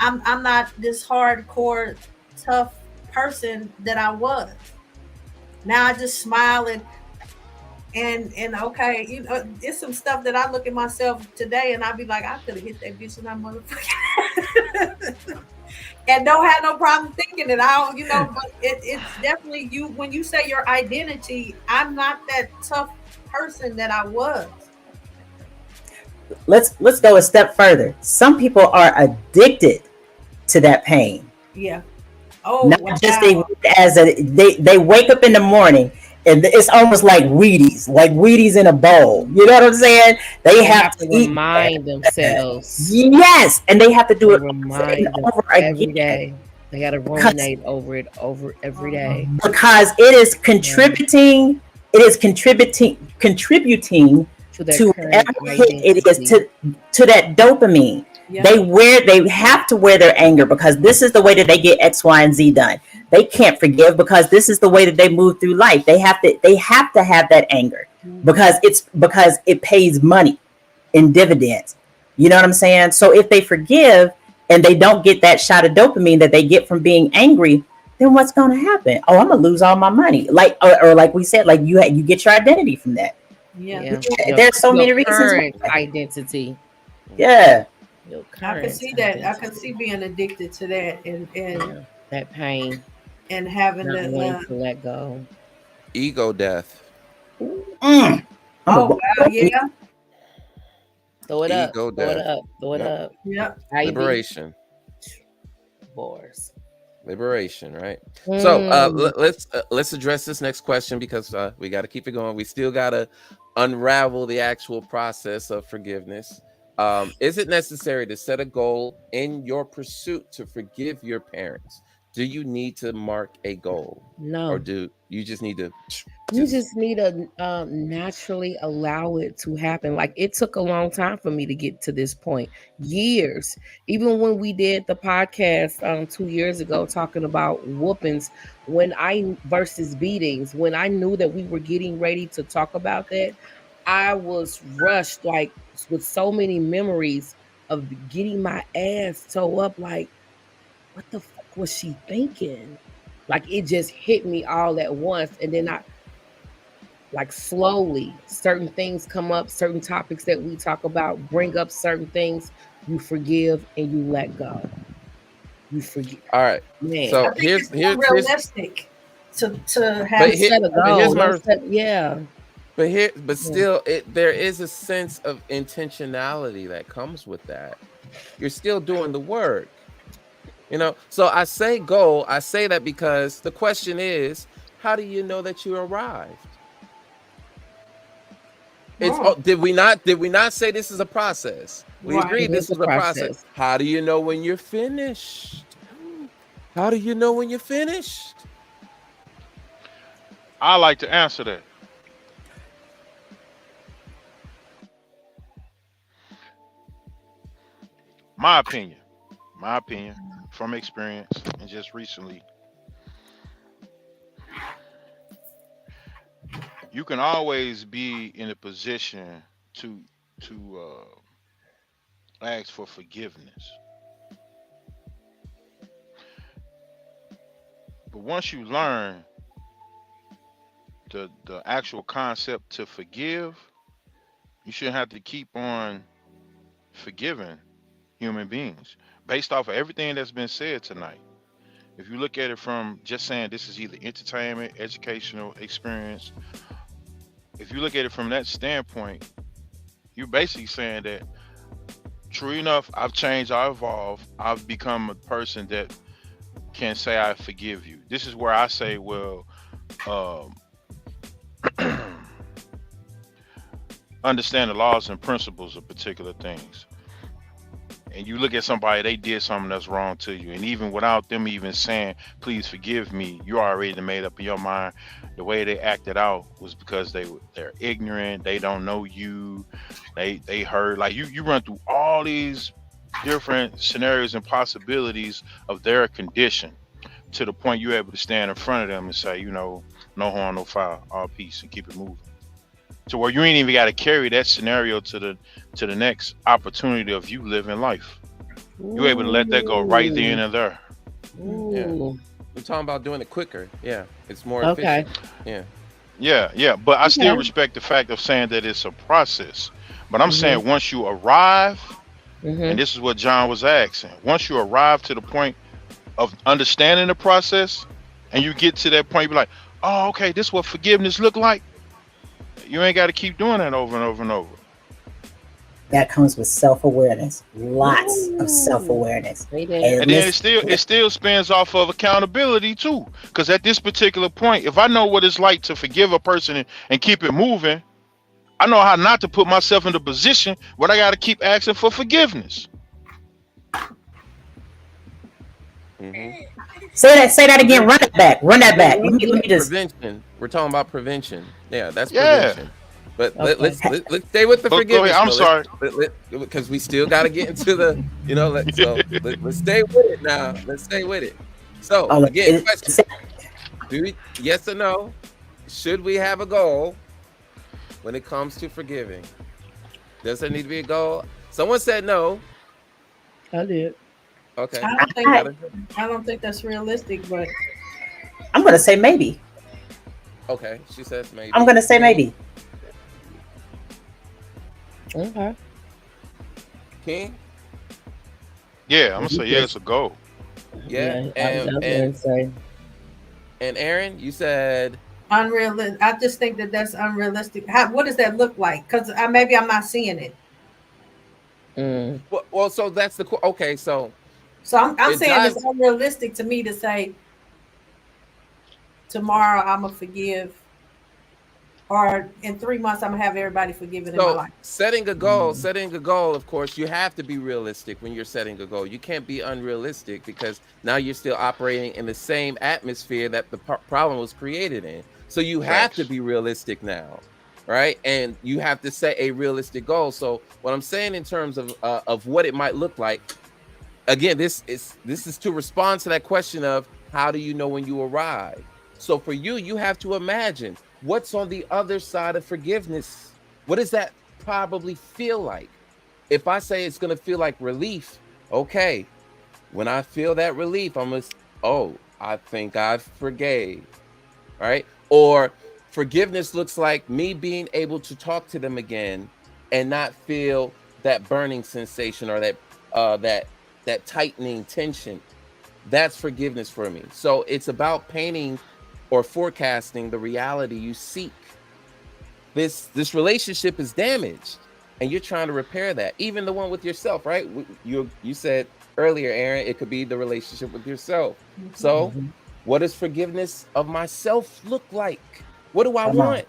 S6: I'm not this hardcore tough person that I was. Now I just smile and okay, you know, it's some stuff that I look at myself today and I be like, I could have hit that bitch in that motherfucker. and don't have no problem thinking it out, but it's definitely you when you say your identity, I'm not that tough person that I was.
S5: Let's go a step further. Some people are addicted to that pain.
S6: Yeah. Oh
S5: Not just
S6: wow.
S5: they wake up in the morning and it's almost like Wheaties in a bowl. You know what I'm saying? They have to eat
S2: remind themselves.
S5: Yes, and they have to do it
S2: remind
S5: over and over
S2: every
S5: again.
S2: day. They got to ruminate over it over every day
S5: because it is contributing. It is contributing to whatever hit it is to that dopamine. Yeah. They have to wear their anger because this is the way that they get X, Y, and Z done. They can't forgive because this is the way that they move through life. They have to have that anger because it pays money in dividends. You know what I'm saying? So if they forgive and they don't get that shot of dopamine that they get from being angry, then what's going to happen? Oh, I'm gonna lose all my money. Like or like we said, like you get your identity from that.
S6: Yeah.
S5: There's so many reasons.
S2: Identity.
S5: Yeah.
S6: I can see that. I can see being addicted to that and
S2: that pain
S6: and having
S2: to let go.
S3: Ego death.
S6: Oh wow, yeah.
S2: Throw it up. Throw it up. Throw it up.
S6: Yep.
S3: Liberation.
S2: Bars.
S3: Liberation, right? So let's address this next question because we got to keep it going. We still got to unravel the actual process of forgiveness. Is it necessary to set a goal in your pursuit to forgive your parents? Do you need to mark a goal?
S2: No.
S3: Or do you just need to?
S2: You just need to naturally allow it to happen. Like it took a long time for me to get to this point. Years. Even when we did the podcast 2 years ago talking about whoopings, versus beatings, when I knew that we were getting ready to talk about that, I was rushed like with so many memories of getting my ass toe up. Like, what the fuck was she thinking? Like it just hit me all at once. And then I like slowly certain things come up, certain topics that we talk about, bring up certain things, you forgive and you let go. You forgive.
S3: All right.
S2: Man.
S3: So
S6: here's realistic to have
S2: set a goal. Yeah.
S3: But still, there is a sense of intentionality that comes with that. You're still doing the work, So I say goal. I say that because the question is, how do you know that you arrived? Did we not say this is a process? We agreed this is a process. How do you know when you're finished? How do you know when you're finished?
S4: I like to answer that. My opinion from experience and just recently, you can always be in a position to ask for forgiveness. But once you learn the actual concept to forgive, you shouldn't have to keep on forgiving human beings based off of everything that's been said tonight. If you look at it from just saying this is either entertainment, educational experience, if you look at it from that standpoint, you're basically saying that true enough, I've changed, I've evolved, I've become a person that can say I forgive you. This is where I say, well, understand the laws and principles of particular things. And you look at somebody, they did something that's wrong to you, and even without them even saying please forgive me, you already made up in your mind the way they acted out was because they're ignorant, they don't know you, they heard, like you run through all these different scenarios and possibilities of their condition to the point you're able to stand in front of them and say, no harm, no foul, all peace, and keep it moving. To where you ain't even got to carry that scenario to the next opportunity of you living life. You're able to let that go right then and there.
S3: Yeah. We're talking about doing it quicker. Yeah, it's more efficient.
S4: Yeah. But I still respect the fact of saying that it's a process. But I'm saying once you arrive, and this is what John was asking, once you arrive to the point of understanding the process, and you get to that point, you be like, oh, okay, this what forgiveness look like. You ain't got to keep doing that over and over and over.
S5: That comes with self-awareness, lots of
S2: Ooh.
S5: self-awareness.
S2: Amen.
S4: And
S5: And
S4: then
S5: listen,
S4: it still spins off of accountability too. Because at this particular point, if I know what it's like to forgive a person and keep it moving, I know how not to put myself in the position where I got to keep asking for forgiveness.
S3: Mm-hmm.
S5: say that again. Run that back. Let me just.
S3: Prevention. We're talking about prevention. Yeah, that's
S4: Yeah.
S3: prevention. But
S2: Okay.
S3: let's stay with the
S4: But go ahead.
S3: forgiveness
S4: I'm
S3: though.
S4: sorry.
S3: Because we still got to get into the let's stay with it now. Let's stay with it. So
S5: Oh,
S3: again, question: yes or no? Should we have a goal when it comes to forgiving? Does there need to be a goal? Someone said no.
S2: I did.
S3: Okay.
S6: I don't think that's realistic, but
S5: I'm gonna say maybe.
S3: Okay. She says maybe.
S5: I'm gonna say maybe.
S2: Okay.
S3: King?
S4: Yeah, I'm gonna say yeah, it's a goal.
S3: Yeah.
S2: I was gonna say.
S3: And Aaron, you said
S6: unrealistic. I just think that that's unrealistic. What does that look like? Because maybe I'm not seeing it.
S3: Well, so that's the okay. So
S6: I'm saying it's unrealistic to me to say tomorrow I'm gonna forgive, or in 3 months I'm gonna have everybody forgiven in my life.
S3: Setting a goal, of course, you have to be realistic when you're setting a goal. You can't be unrealistic because now you're still operating in the same atmosphere that the problem was created in. So you have to be realistic now, right? And you have to set a realistic goal. So what I'm saying in terms of what it might look like, again, this is to respond to that question of how do you know when you arrive? So for you have to imagine what's on the other side of forgiveness. What does that probably feel like? If I say it's going to feel like relief, okay. When I feel that relief, I think I forgave, right? Or forgiveness looks like me being able to talk to them again and not feel that burning sensation or that tightening tension. That's forgiveness for me. So it's about painting or forecasting the reality you seek. This relationship is damaged and you're trying to repair that. Even the one with yourself, right? You said earlier, Aaron, it could be the relationship with yourself. So what does forgiveness of myself look like? What do I want?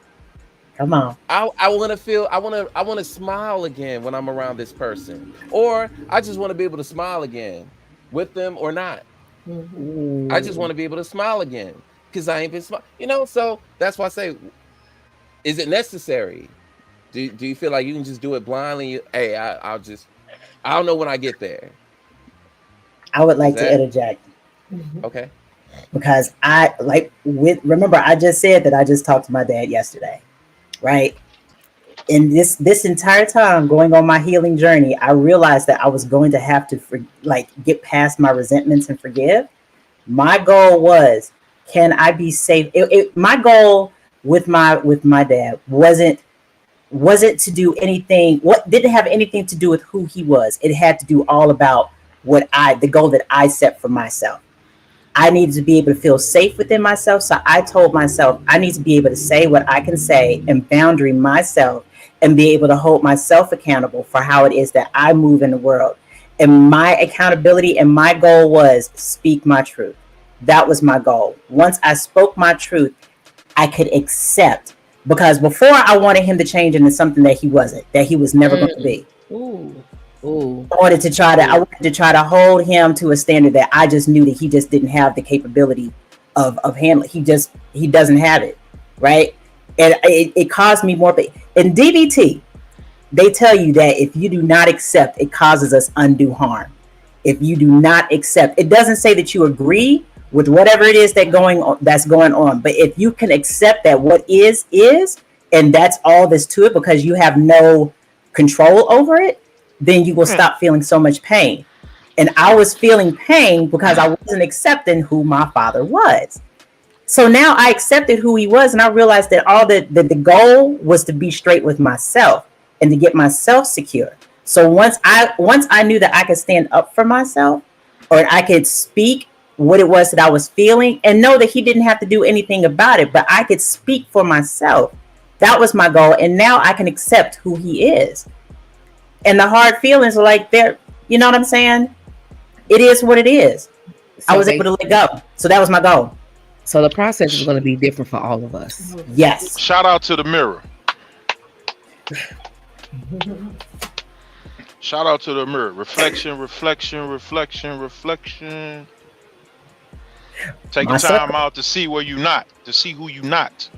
S5: Come on.
S3: I want to smile again when I'm around this person, or I just want to be able to smile again with them or not. I just want to be able to smile again because I ain't been smiling, so that's why I say, is it necessary? Do you feel like you can just do it blindly? Hey, I don't know when I get there.
S5: I would like to interject.
S3: Okay.
S5: Because remember I just said that I just talked to my dad yesterday, right? And this entire time going on my healing journey, I realized that I was going to have to get past my resentments and forgive. My goal was, can I be safe? My goal with my dad wasn't to do anything. What didn't have anything to do with who he was. It had to do all about the goal that I set for myself. I needed to be able to feel safe within myself. So I told myself I need to be able to say what I can say and boundary myself and be able to hold myself accountable for how it is that I move in the world. And my accountability and my goal was speak my truth. That was my goal. Once I spoke my truth, I could accept, because before I wanted him to change into something that he wasn't, that he was never going to be. I wanted to try to hold him to a standard that I just knew that he just didn't have the capability of handling. He doesn't have it, right? And it caused me more pain. In DBT, they tell you that if you do not accept, it causes us undue harm. If you do not accept, it doesn't say that you agree with whatever it is that's going on. But if you can accept that what is, and that's all there's to it, because you have no control over it, then you will stop feeling so much pain. And I was feeling pain because I wasn't accepting who my father was. So now I accepted who he was, and I realized that the goal was to be straight with myself and to get myself secure. So once I knew that I could stand up for myself, or I could speak what it was that I was feeling and know that he didn't have to do anything about it, but I could speak for myself. That was my goal. And now I can accept who he is. And the hard feelings are like, they're, you know what I'm saying? It is what it is. I
S2: So
S5: was
S2: they
S5: able to let go. So that was my goal.
S2: so the process is going to be different for all of us.
S5: Yes.
S4: Shout out to the mirror. Shout out to the mirror. Reflection, reflection, reflection, reflection. Taking
S5: Myself.
S4: time out to see where you not, to see who you not,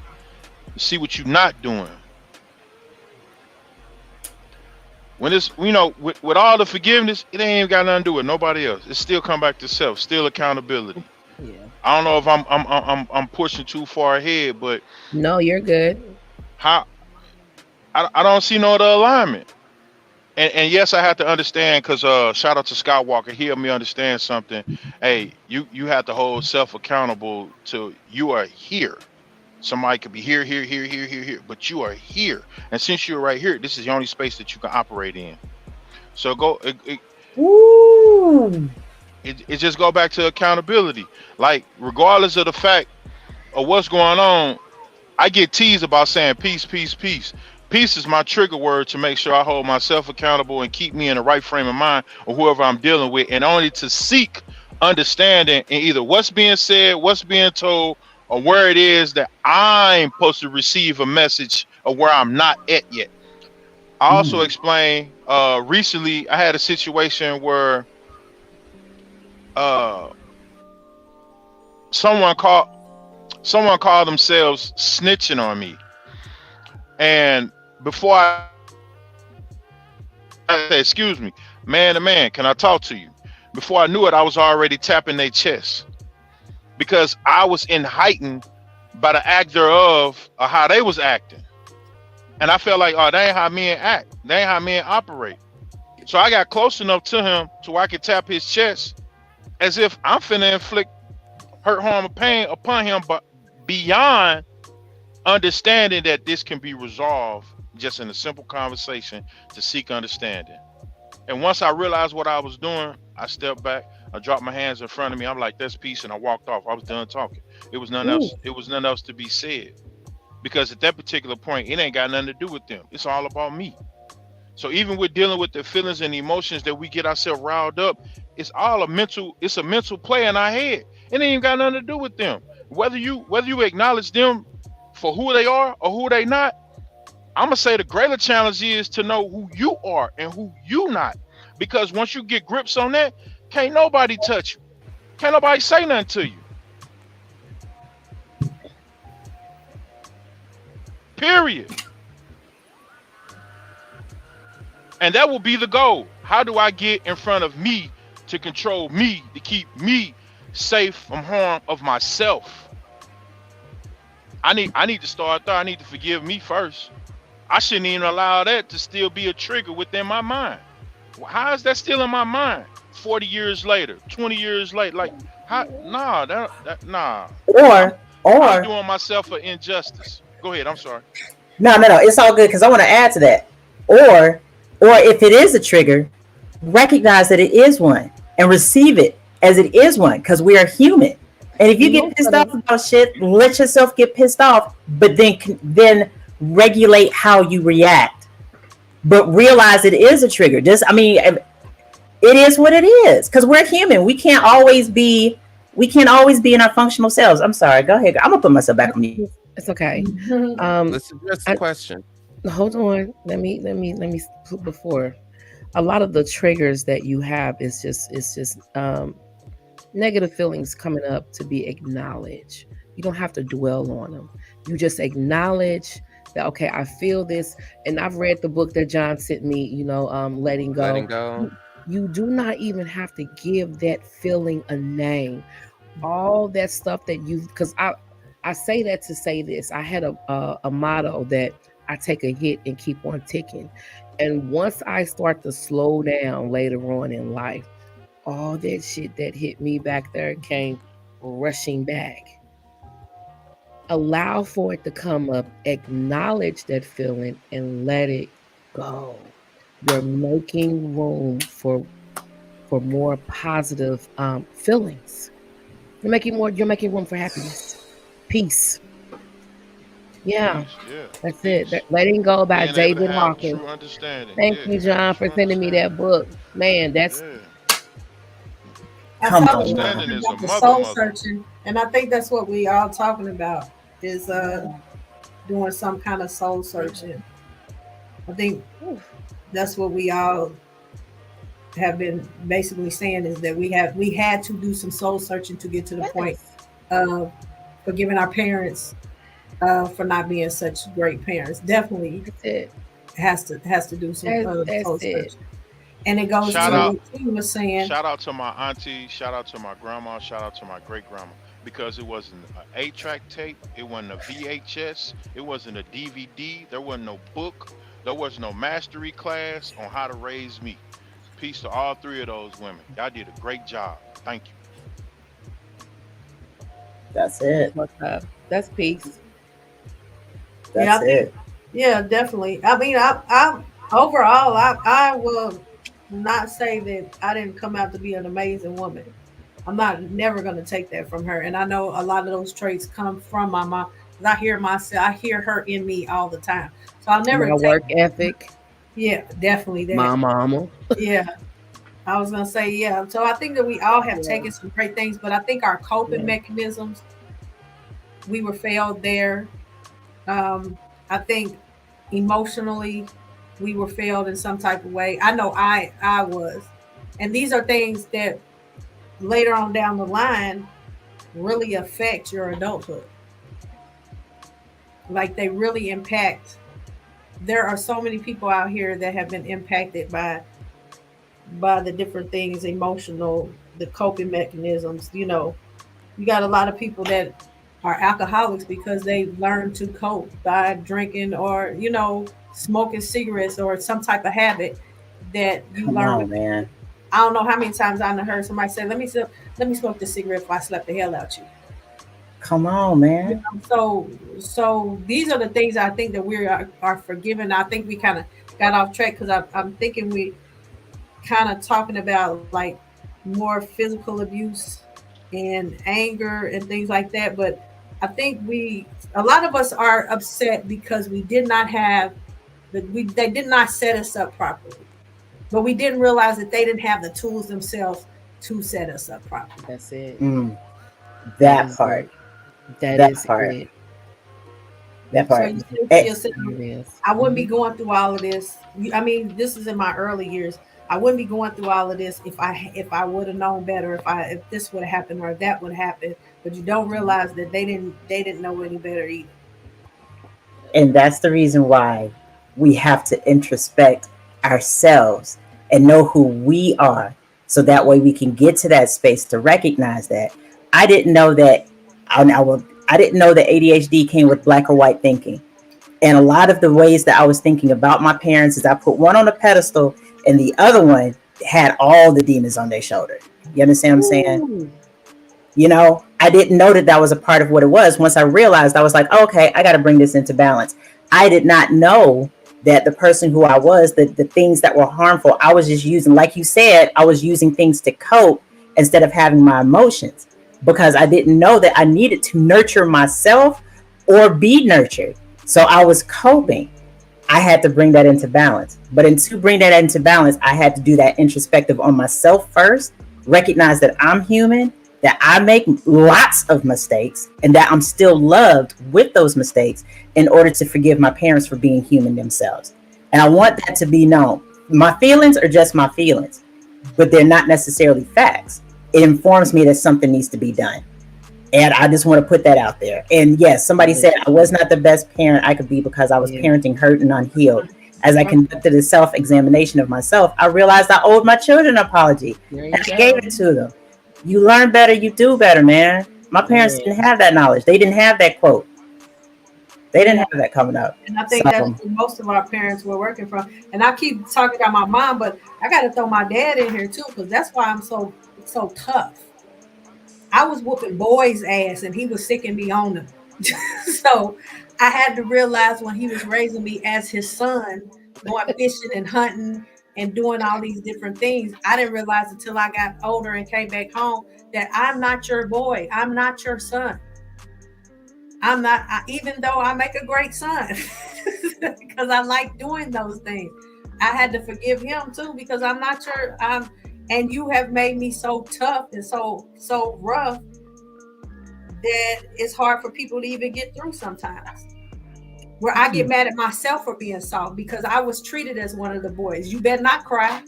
S4: to see what you not doing. When it's, you know, with all the forgiveness, it ain't even got nothing to do with nobody else. It still come back to self, still accountability.
S2: Yeah.
S4: I don't know if I'm pushing too far ahead, but
S2: No, you're good.
S4: how I don't see no other alignment. And yes, I have to understand because shout out to Skywalker, he helped me understand something. Hey, you have to hold self accountable to you are here. Somebody could be here, here, here, here, here, here, but you are here. And since you're right here, this is the only space that you can operate in. So
S5: Ooh.
S4: it just go back to accountability. Like regardless of the fact of what's going on, I get teased about saying peace, peace, peace. Peace is my trigger word to make sure I hold myself accountable and keep me in the right frame of mind or whoever I'm dealing with, and only to seek understanding in either what's being said, what's being told, or where it is that I'm supposed to receive a message or where I'm not at yet. I also explained recently I had a situation where uh someone called themselves snitching on me. And before I say, excuse me, man to man, can I talk to you? Before I knew it, I was already tapping their chest because I was in heightened by the actor of how they was acting. And I felt like, oh, they ain't how men act. They ain't how men operate. So I got close enough to him to where I could tap his chest as if I'm finna inflict hurt, harm, or pain upon him, but beyond understanding that this can be resolved just in a simple conversation to seek understanding. And once I realized what I was doing, I stepped back, I dropped my hands in front of me. I'm like, that's peace, and I walked off. I was done talking. It was nothing
S2: Ooh.
S4: else. It was nothing else to be said. Because at that particular point, it ain't got nothing to do with them. It's all about me. So even with dealing with the feelings and emotions that we get ourselves riled up, it's a mental play in our head. It ain't even got nothing to do with them. Whether you acknowledge them for who they are or who they not, I'm gonna say the greater challenge is to know who you are and who you not. Because once you get grips on that, can't nobody touch you. Can't nobody say nothing to you. Period. And that will be the goal. How do I get in front of me to control me, to keep me safe from harm of myself? I need to start there. I need to forgive me first. I shouldn't even allow that to still be a trigger within my mind. How is that still in my mind? 40 years later, 20 years later, like how? Nah, nah. I'm,
S5: Or,
S4: I'm
S5: or,
S4: doing myself an injustice. Go ahead. I'm sorry.
S5: no, it's all good because I want to add to that. Or if it is a trigger, recognize that it is one and receive it as it is one because we are human. And if you get pissed off about shit, let yourself get pissed off, but then regulate how you react. But realize it is a trigger. It is what it is because we're human. We can't always be in our functional selves. I'm sorry. Go ahead. I'm gonna put myself back on mute.
S2: It's okay.
S3: Let's address the question.
S2: Hold on. Let me before a lot of the triggers that you have is just negative feelings coming up to be acknowledged. You don't have to dwell on them. You just acknowledge that, okay, I feel this. And I've read the book that John sent me, Letting Go.
S3: Letting go.
S2: You do not even have to give that feeling a name. All that stuff that because I say that to say this. I had a motto that I take a hit and keep on ticking. And once I start to slow down later on in life, all that shit that hit me back there came rushing back. Allow for it to come up, acknowledge that feeling, and let it go. You're making room for more positive feelings. You're making room for happiness, peace. Yeah,
S4: Peace. Yeah.
S2: that's it.
S4: Peace.
S2: Letting Go by
S4: Being able to
S2: David
S4: have
S2: Hawkins.
S4: true understanding.
S2: Thank
S4: Yeah.
S2: you,
S4: Having
S2: John, for
S4: true
S2: sending me that
S4: understanding.
S2: book. Man, that's
S4: Yeah.
S6: I
S5: Come
S6: told
S5: on
S6: you
S5: now.
S4: Understanding is a
S6: about the
S4: mother
S6: soul
S4: mother.
S6: searching, and I think that's what we all talking about is doing some kind of soul searching. I think that's what we all have been basically saying is that we had to do some soul searching to get to the point
S2: yes,
S6: of forgiving our parents for not being such great parents. Definitely
S2: that's it.
S6: has to do some
S2: That's
S6: soul
S2: it.
S6: searching, and it goes
S4: Shout
S6: to
S5: So
S4: out.
S6: what King was saying.
S4: Shout out to my auntie. Shout out to my grandma. Shout out to my great grandma. Because it wasn't a 8-track tape. It wasn't a VHS. It wasn't a DVD. There wasn't no book. There was no mastery class on how to raise me. Peace to all three of those women. Y'all did a great job. Thank you.
S5: that's
S2: That's
S5: it.
S2: what's up. That's peace.
S6: Yeah,
S5: That's
S6: I think
S5: it.
S6: yeah, definitely. I mean, I overall, I will not say that I didn't come out to be an amazing woman. I'm not never going to take that from her, and I know a lot of those traits come from my mom. 'Cause I hear myself, I hear her in me all the time. So I'll never
S2: My
S6: take.
S2: work ethic,
S6: Yeah, definitely that.
S2: my mama.
S6: Yeah, I was gonna say yeah. So I think that we all have
S2: Yeah,
S6: taken some great things, but I think our coping
S2: yeah.
S6: mechanisms we were failed there. Um, I think emotionally we were failed in some type of way. I know I was, and these are things that later on down the line really affect your adulthood. Like they really impact. There are so many people out here that have been impacted by the different things, emotional, the coping mechanisms. You got a lot of people that are alcoholics because they learn to cope by drinking or smoking cigarettes or some type of habit that you
S5: Come
S6: learn.
S5: on, man.
S6: I don't know how many times I heard somebody say, let me smoke this cigarette if I slept the hell out you."
S5: Come on, man.
S6: So these are the things I think that we are forgiven. I think we kind of got off track because I'm thinking we kind of talking about like more physical abuse and anger and things like that. But I think a lot of us are upset because we did not have they did not set us up properly, but we didn't realize that they didn't have the tools themselves to set us up properly.
S2: That's it.
S5: Mm,
S2: That
S5: that
S2: is
S5: part.
S2: it. That
S5: That
S2: is
S5: part.
S2: it.
S5: That
S6: So
S5: part.
S6: you think to
S5: Eh,
S6: yourself,
S2: It is.
S6: I wouldn't be
S2: Mhm.
S6: going through all of this. I mean, this is in my early years. I wouldn't be going through all of this if I would have known better, if this would have happened or if that would happen. But you don't realize that they didn't know any better either.
S5: and that's the reason why we have to introspect ourselves and know who we are. So that way we can get to that space to recognize that. I didn't know that I didn't know that ADHD came with black or white thinking. And a lot of the ways that I was thinking about my parents is I put one on a pedestal and the other one had all the demons on their shoulder. You understand what I'm saying?
S2: Ooh,
S5: I didn't know that that was a part of what it was. Once I realized, I was like, oh, okay, I got to bring this into balance. I did not know that the person who I was, the things that were harmful, I was just using, like you said, I was using things to cope instead of having my emotions because I didn't know that I needed to nurture myself or be nurtured. So I was coping. I had to bring that into balance. But to bring that into balance, I had to do that introspective on myself first, recognize that I'm human, that I make lots of mistakes, and that I'm still loved with those mistakes in order to forgive my parents for being human themselves. And I want that to be known. My feelings are just my feelings, but they're not necessarily facts. It informs me that something needs to be done. And I just want to put that out there. And yes, somebody
S2: right.
S5: said I was not the best parent I could be because I was
S2: Yeah.
S5: parenting hurt and unhealed. As I conducted a self examination of myself, I realized I owed my children an apology.
S2: There
S5: And
S2: you
S5: I gave
S2: go.
S5: it to them. You learn better, you do better, man. My parents
S2: Man.
S5: didn't have that knowledge. They didn't have that quote. They didn't
S6: Yeah,
S5: have that coming up.
S6: and I think that's
S5: So,
S6: where most of our parents were working from. And I keep talking about my mom, but I got to throw my dad in here too because that's why I'm so tough. I was whooping boys' ass, and he was sicking me on them. So I had to realize when he was raising me as his son, going fishing and hunting, and doing all these different things. I didn't realize until I got older and came back home that I'm not your boy. I'm not your son. I'm not, even though I make a great son, because I like doing those things. I had to forgive him too because I'm not your. And you have made me so tough and so rough that it's hard for people to even get through sometimes. Where I get mad at myself for being soft because I was treated as one of the boys. You better not cry.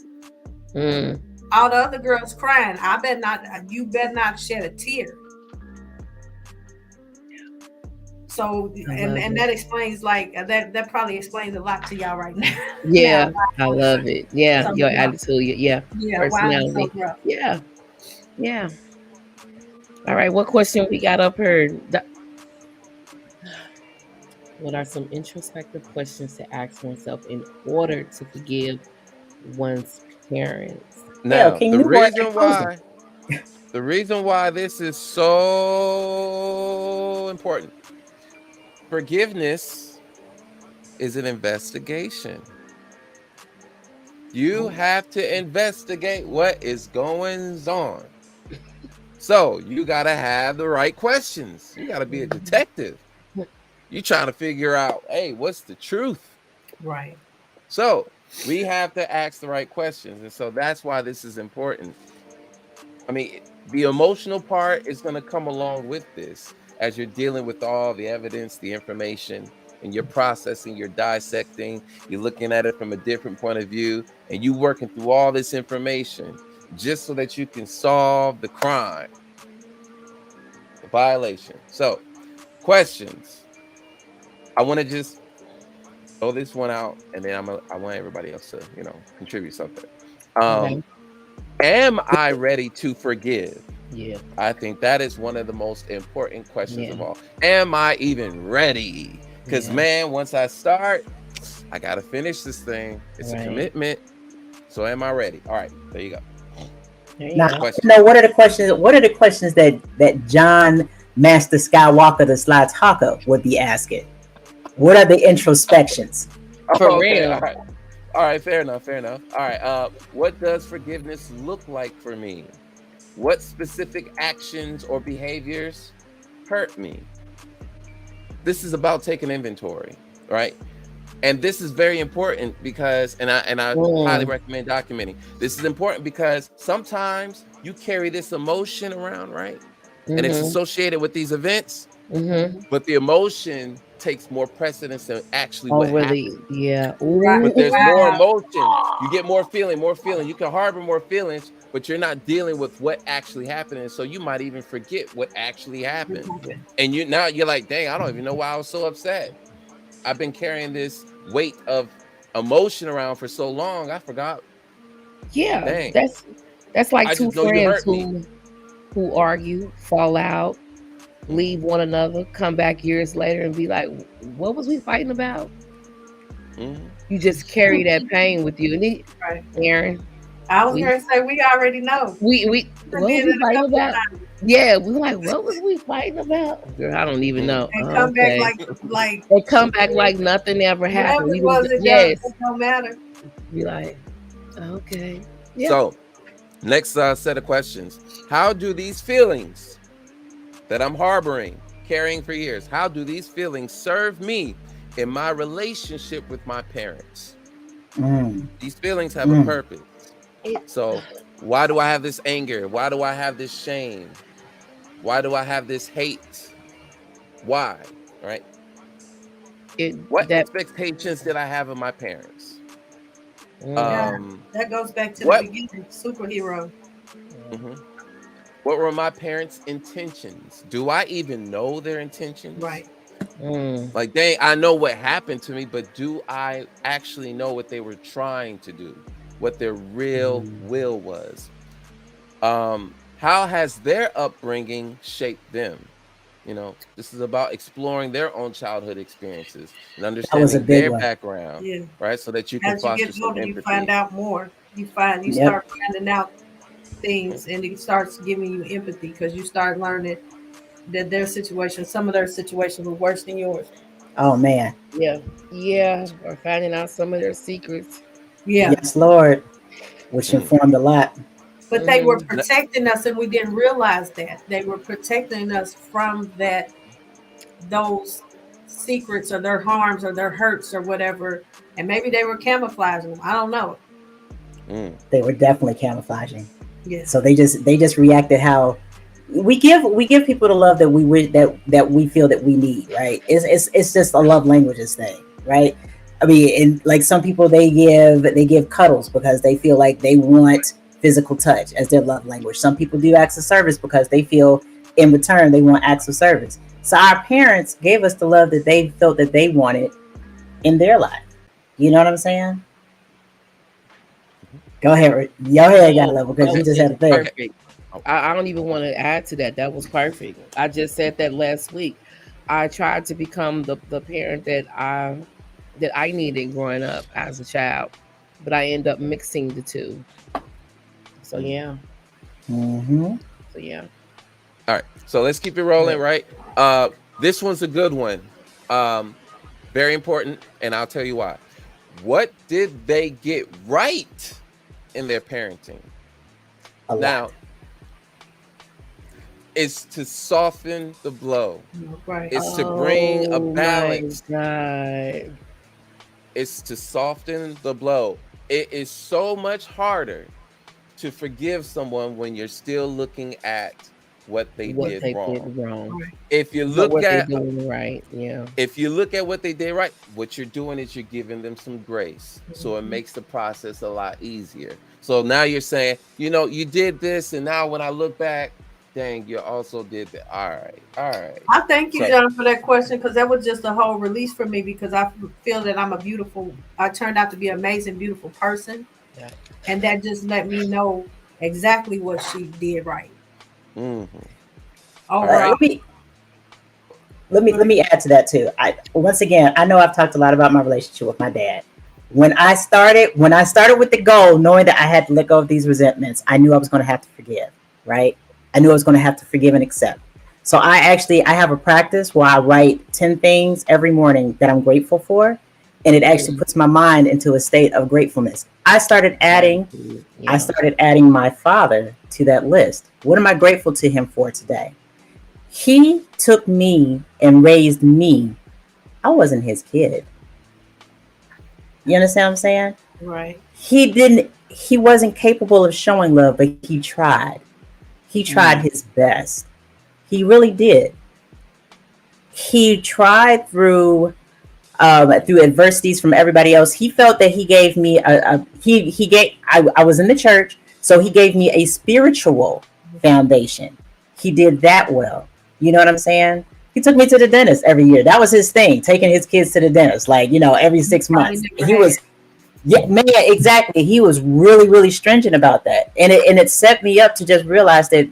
S6: All the other girls crying. I better not. You better not shed a tear. So and that explains that probably explains a lot to y'all right now.
S2: Yeah, I love it. Yeah, your attitude. Yeah,
S6: personality.
S2: Yeah. All right, what question we got up here? What are some introspective questions to ask oneself in order to forgive one's parents?
S3: Now, the reason why this is so important. Forgiveness is an investigation. You have to investigate what is going on. So you got to have the right questions. You got to be a detective. You're trying to figure out, hey, what's the truth?
S6: Right.
S3: So we have to ask the right questions. And so that's why this is important. I mean, the emotional part is going to come along with this as you're dealing with all the evidence, the information, and you're processing, you're dissecting, you're looking at it from a different point of view, and you working through all this information just so that you can solve the crime, the violation. So, questions. I want to just throw this one out, and then I want everybody else to, contribute something. Am I ready to forgive?
S2: Yeah.
S3: I think that is one of the most important questions of all. Am I even ready? Because man, once I start, I gotta finish this thing. It's a commitment. So am I ready? All right, there you go.
S5: Now, what are the questions? What are the questions that John Master Skywalker, the Sly Talker, would be asking? What are the introspections?
S2: For real.
S3: All right, fair enough. All right, what does forgiveness look like for me? What specific actions or behaviors hurt me? This is about taking inventory, right? And this is very important because, and I highly recommend documenting. This is important because sometimes you carry this emotion around, right? And it's associated with these events, but the emotion takes more precedence than actually what happened.
S2: Yeah.
S3: But there's more emotion. You get more feeling. You can harbor more feelings, but you're not dealing with what actually happened. And so you might even forget what actually happened. And you're like, dang, I don't even know why I was so upset. I've been carrying this weight of emotion around for so long, I forgot.
S2: Yeah,
S3: dang.
S2: That's like two friends who argue, fall out, leave one another, come back years later and be like, what was we fighting about? You just carry that pain with you. And Aaron,
S6: I was going to say, we already know.
S2: We what was we fighting about? Yeah, we like, what was we fighting about? Girl, I don't even know.
S6: And come back like
S2: they come back like nothing ever happened.
S6: We it don't matter.
S2: Be like, okay.
S3: Yeah. So next set of questions. How do these feelings that I'm harboring, carrying for years, how do these feelings serve me in my relationship with my parents? These feelings have a purpose. So why do I have this anger? Why do I have this shame? Why do I have this hate? Why? Right? What expectations did I have of my parents?
S6: That goes back to the beginning. Superhero.
S3: What were my parents' intentions? Do I even know their intentions?
S6: Right.
S3: Like, I know what happened to me, but do I actually know what they were trying to do? What their real will was? How has their upbringing shaped them? This is about exploring their own childhood experiences and understanding their background, right? So that you can foster some empathy.
S6: You find out more. You start finding out things, and it starts giving you empathy because you start learning that some of their situations were worse than yours.
S5: Oh man.
S2: Yeah, or finding out some of their secrets.
S6: Yeah.
S5: Yes, Lord, which
S3: Mm.
S5: informed a lot.
S6: But they were
S3: N-
S6: protecting us and we didn't realize that. They were protecting us from those secrets or their harms or their hurts or whatever. And maybe they were camouflaging them. I don't know.
S3: mm.
S5: They were definitely camouflaging.
S6: Yeah.
S5: So they just reacted how we give people the love that we wish that we feel that we need, right? It's just a love languages thing, right? I mean, and like some people they give cuddles because they feel like they want physical touch as their love language. Some people do acts of service because they feel in return they want acts of service. So our parents gave us the love that they felt that they wanted in their life. You know what I'm saying? Go ahead, your head got
S2: No,
S5: level because
S2: that
S5: you
S2: was
S5: just had
S2: it's
S5: a thing.
S3: Okay.
S2: perfect.
S3: Oh,
S2: I don't even want to add to that. That was perfect. I just said that last week. I tried to become the parent that I needed growing up as a child, but I end up mixing the two. So
S3: mm.
S2: yeah.
S5: Mm-hmm.
S2: So yeah.
S3: All right. So let's keep it rolling,
S2: Right.
S3: right? This one's a good one. Um, very important, and I'll tell you why. What did they get right in their parenting?
S5: A lot.
S3: Now, it's to soften the blow.
S6: Right.
S3: It's to bring a
S2: Oh my
S3: balance.
S2: God.
S3: It's to soften the blow. It is so much harder to forgive someone when you're still looking at what they
S2: What
S3: did
S2: they did
S3: wrong.
S2: wrong.
S6: Right.
S3: If you
S2: But
S3: look
S2: what they
S3: at
S2: doing right. Yeah.
S3: if you look at what they did right, what you're doing is you're giving them some grace. So it
S6: Mhm.
S3: makes the process a lot easier. So now you're saying, you did this, and now when I look back, dang, you also did that. All right, all right.
S6: I thank you,
S3: So
S6: John, for that question because that was just a whole release for me because I feel that I turned out to be an amazing, beautiful person.
S2: Yeah.
S6: And that just let me know exactly what she did right
S3: mhm. All
S5: Uh,
S6: overall.
S3: right.
S5: let me let me add to that too. I once again, I know I've talked a lot about my relationship with my dad. When I started with the goal, knowing that I had to let go of these resentments, I knew I was going to have to forgive. Right? I knew I was going to have to forgive and accept. So I have a practice where I write 10 things every morning that I'm grateful for, and it actually
S2: Mm,
S5: puts my mind into a state of gratefulness.
S2: gratitude.
S5: I
S2: Yeah.
S5: started adding my father to that list. What am I grateful to him for today? He took me and raised me. I wasn't his kid. You understand what I'm saying?
S6: Right.
S5: He wasn't capable of showing love, but he tried. He tried
S2: Mm,
S5: his best. He really did. He tried through adversities from everybody else. He felt that he gave me he gave I was in the church, so he gave me a spiritual foundation. He did that well. You know what I'm saying? He took me to the dentist every year. That was his thing, taking his kids to the dentist, like, every
S6: You
S5: six
S6: probably
S5: months.
S6: never
S5: He
S6: had.
S5: was, yeah, man, exactly. He was really, really stringent about that. And it set me up to just realize that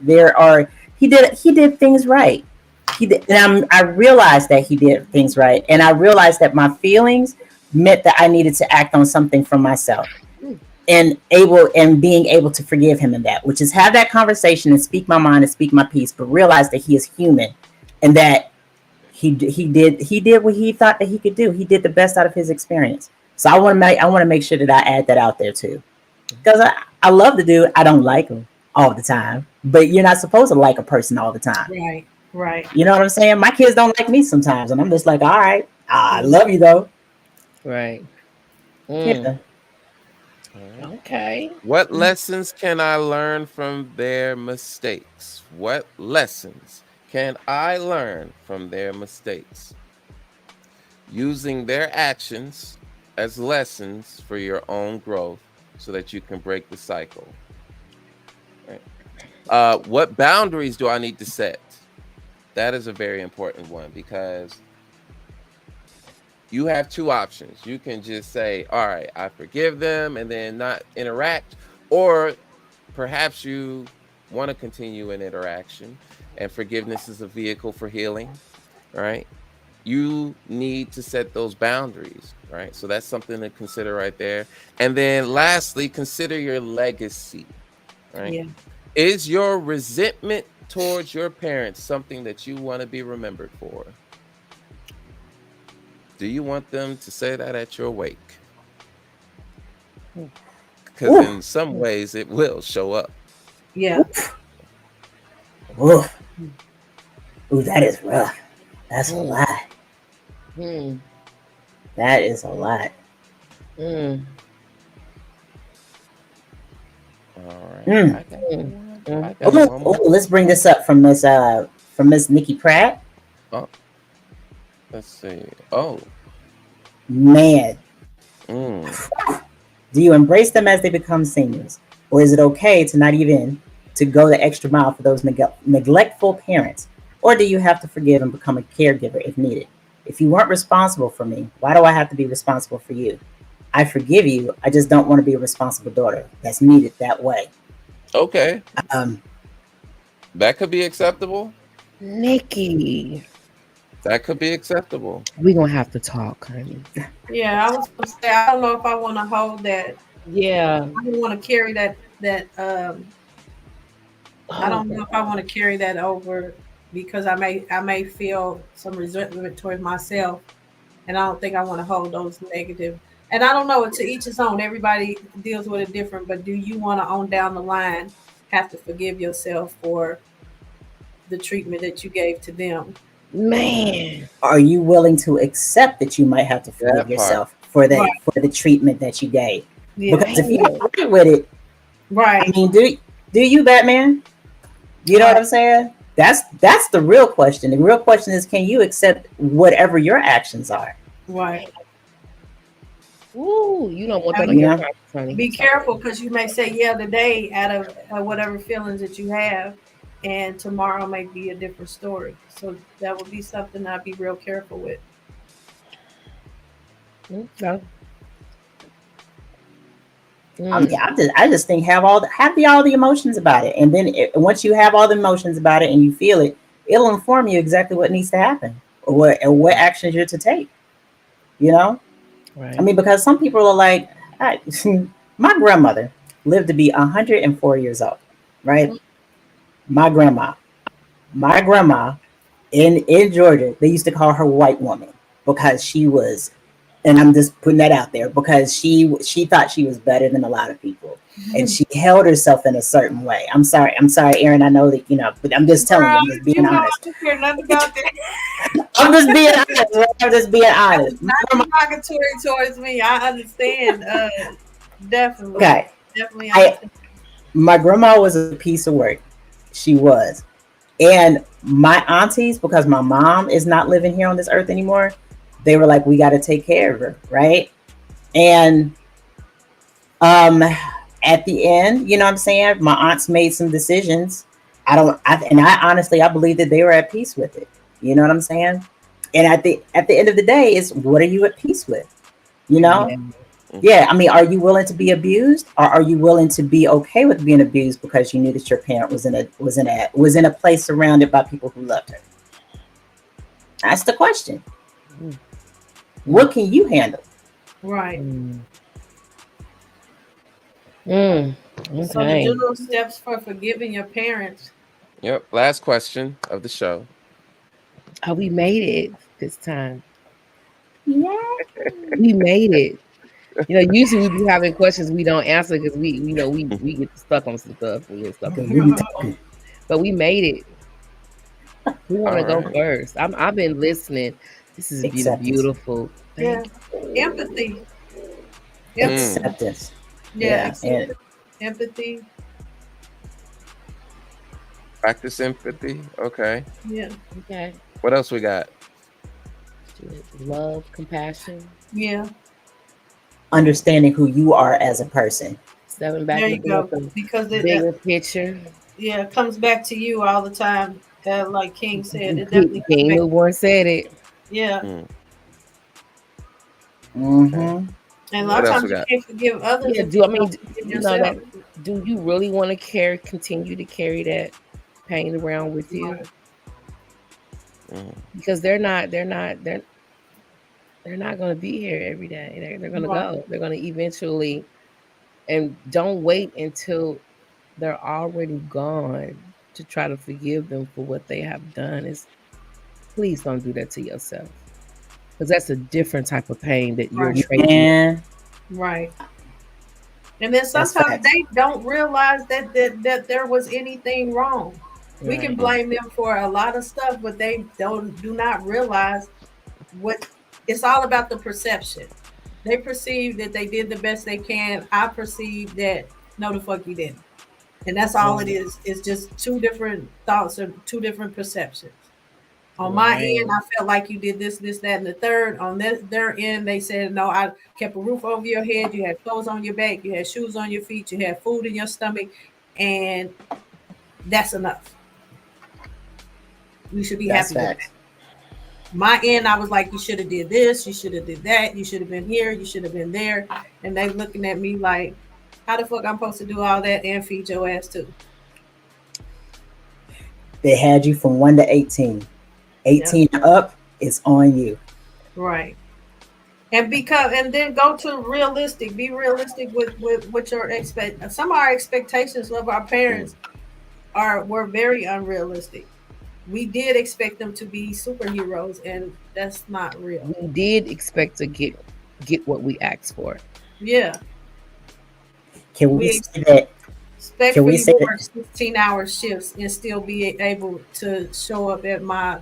S5: he did things right. I realized that he did things right. And I realized that my feelings meant that I needed to act on something for myself
S2: mm,
S5: and being able to forgive him in that, which is have that conversation and speak my mind and speak my piece, but realize that he is human and that he did what he thought that he could do. He did the best out of his experience. So I want to make sure that I add that out there too, because I love the dude. I don't like him all the time, but you're not supposed to like a person all the time.
S6: Right. Right.
S5: You know what I'm saying? My kids don't like me sometimes, and I'm just like, all right, I
S6: Mhm.
S5: love you though.
S2: right. Mm,
S5: Yeah.
S3: All right.
S2: okay.
S3: What lessons can I learn from their mistakes? What lessons can I learn from their mistakes? Using their actions as lessons for your own growth so that you can break the cycle. Right? What boundaries do I need to set? That is a very important one because you have two options. You can just say, all right, I forgive them and then not interact, or perhaps you want to continue an interaction and forgiveness is a vehicle for healing, right? You need to set those boundaries, right? So that's something to consider right there. And then lastly, consider your legacy, right?
S6: Yeah.
S3: Is your resentment towards your parents something that you want to be remembered for? Do you want them to say that at your wake? Because in some ways it will show up.
S6: Yeah.
S5: Ooh, that is rough. That's a lot. That is a lot.
S3: All right. I got one. I got one more.
S5: Let's bring this up from Miss Nikki Pratt.
S3: Oh, let's see. Oh,
S5: Man,
S3: mm.
S5: do you embrace them as they become seniors, or is it okay to not even to go the extra mile for those neglectful parents, or do you have to forgive and become a caregiver if needed? If you weren't responsible for me, why do I have to be responsible for you? I forgive you. I just don't want to be a responsible daughter that's needed that way.
S3: Okay.
S5: Um,
S3: That could be acceptable.
S2: Nikki,
S3: That could be acceptable.
S2: we're gonna have to talk, honey.
S6: Yeah, I was gonna say I don't know if I want to hold that.
S2: Yeah.
S6: I don't want to carry that. I don't know if I want to carry that over because I may feel some resentment towards myself, and I don't think I want to hold those negative. And I don't know. To each his own. Everybody deals with it different. But do you want to on down the line have to forgive yourself for the treatment that you gave to them?
S2: Man,
S5: are you willing to accept that you might have to forgive
S3: That part.
S5: yourself for
S6: Right.
S5: the treatment that you gave?
S6: Yeah.
S5: Because if you're right with it,
S6: Right.
S5: I mean, do you, Batman? You know what I'm saying? That's the real question. The real question is, can you accept whatever your actions are?
S6: Right.
S2: ooh, you don't want that
S6: I
S2: on
S6: mean,
S2: your conscience, honey.
S6: Be careful because you may say yeah today out of whatever feelings that you have, and tomorrow may be a different story. So that would be something I'd be real careful with.
S2: Okay.
S5: I just think have all the emotions about it, and then once you have all the emotions about it and you feel it, it'll inform you exactly what needs to happen or what actions you're to take. You know,
S2: Right.
S5: I mean, because some people are like, my grandmother lived to be 104 years old, right? My grandma in Georgia, they used to call her white woman because she was, and I'm just putting that out there because she thought she was better than a lot of people, and she held herself in a certain way. I'm sorry, Aaron. I know that but I'm just telling you. I'm just being honest.
S6: I don't care nothing about that.
S5: I'm just being honest. I'm just being honest.
S6: Not derogatory towards me. I understand. Definitely.
S5: Okay.
S6: Definitely understand.
S5: My grandma was a piece of work. She was. And my aunties, because my mom is not living here on this earth anymore, they were like, we got to take care of her. Right. And at the end, you know what I'm saying? My aunts made some decisions. I honestly, I believe that they were at peace with it. You know what I'm saying? And at the end of the day, is what are you at peace with? You know? Yeah, I mean, are you willing to be abused, or are you willing to be okay with being abused because you knew that your parent was in a place surrounded by people who loved her? That's the question. What can you handle?
S6: Right.
S2: Okay.
S6: So the general steps for forgiving your parents.
S3: Yep. Last question of the show.
S2: Oh, we made it this time.
S5: Yeah.
S2: We made it. You know, usually we be having questions we don't answer because we get stuck on some stuff. We get stuck on but we made it. Who want to go first? I've been listening. This is beautiful.
S6: Yeah. Empathy.
S5: Acceptance.
S6: Yeah. Empathy.
S3: Practice empathy. Okay.
S6: Yeah.
S2: Okay.
S3: What else we got?
S2: Love, compassion.
S6: Yeah.
S5: Understanding who you are as a person.
S2: Stepping back.
S6: There you go. Because the
S2: bigger picture.
S6: Yeah, it comes back to you all the time. Like King said, it
S2: definitely King Newborn said it.
S6: Yeah.
S5: Mm-hmm.
S6: And a lot of times you can't forgive others.
S2: Yeah, do you really want to continue to carry that pain around with you? Because they're not going to be here every day. They're going to go. They're going to eventually, and don't wait until they're already gone to try to forgive them for what they have done. Please don't do that to yourself, because that's a different type of pain that you're facing.
S6: Right. And then
S5: That's
S6: sometimes
S5: facts.
S6: they don't realize that there was anything wrong. We can
S2: Right.
S6: blame them for a lot of stuff, but they do not realize what it's all about the perception. They perceive that they did the best they can. I perceive that no the fuck you didn't. And that's all it
S2: Right.
S6: is. It's just two different thoughts or two different perceptions. On my end,
S2: Right.
S6: I felt like you did this, this, that, and the third. On their end, they said, no, I kept a roof over your head. You had clothes on your back. You had shoes on your feet. You had food in your stomach. And that's enough. You should be
S5: That's
S6: happy with
S5: facts.
S6: that. My end, I was like, you should have did this. You should have did that. You should have been here. You should have been there. And they looking at me like, how the fuck I'm supposed to do all that and feed your ass too?
S5: They had you from 1 to 18.
S6: Yeah,
S5: 18 up is on you.
S6: right. And then go to realistic. Be realistic with what your expect. Some of our expectations of our parents were very unrealistic. We did expect them to be superheroes, and that's not real.
S2: We did expect to get what we asked for.
S6: Yeah,
S5: Can we
S6: we
S5: say that?
S6: expect
S5: Can
S6: for
S5: we
S6: you
S5: say
S6: to
S5: that?
S6: work 16-hour shifts and still be able to show up at my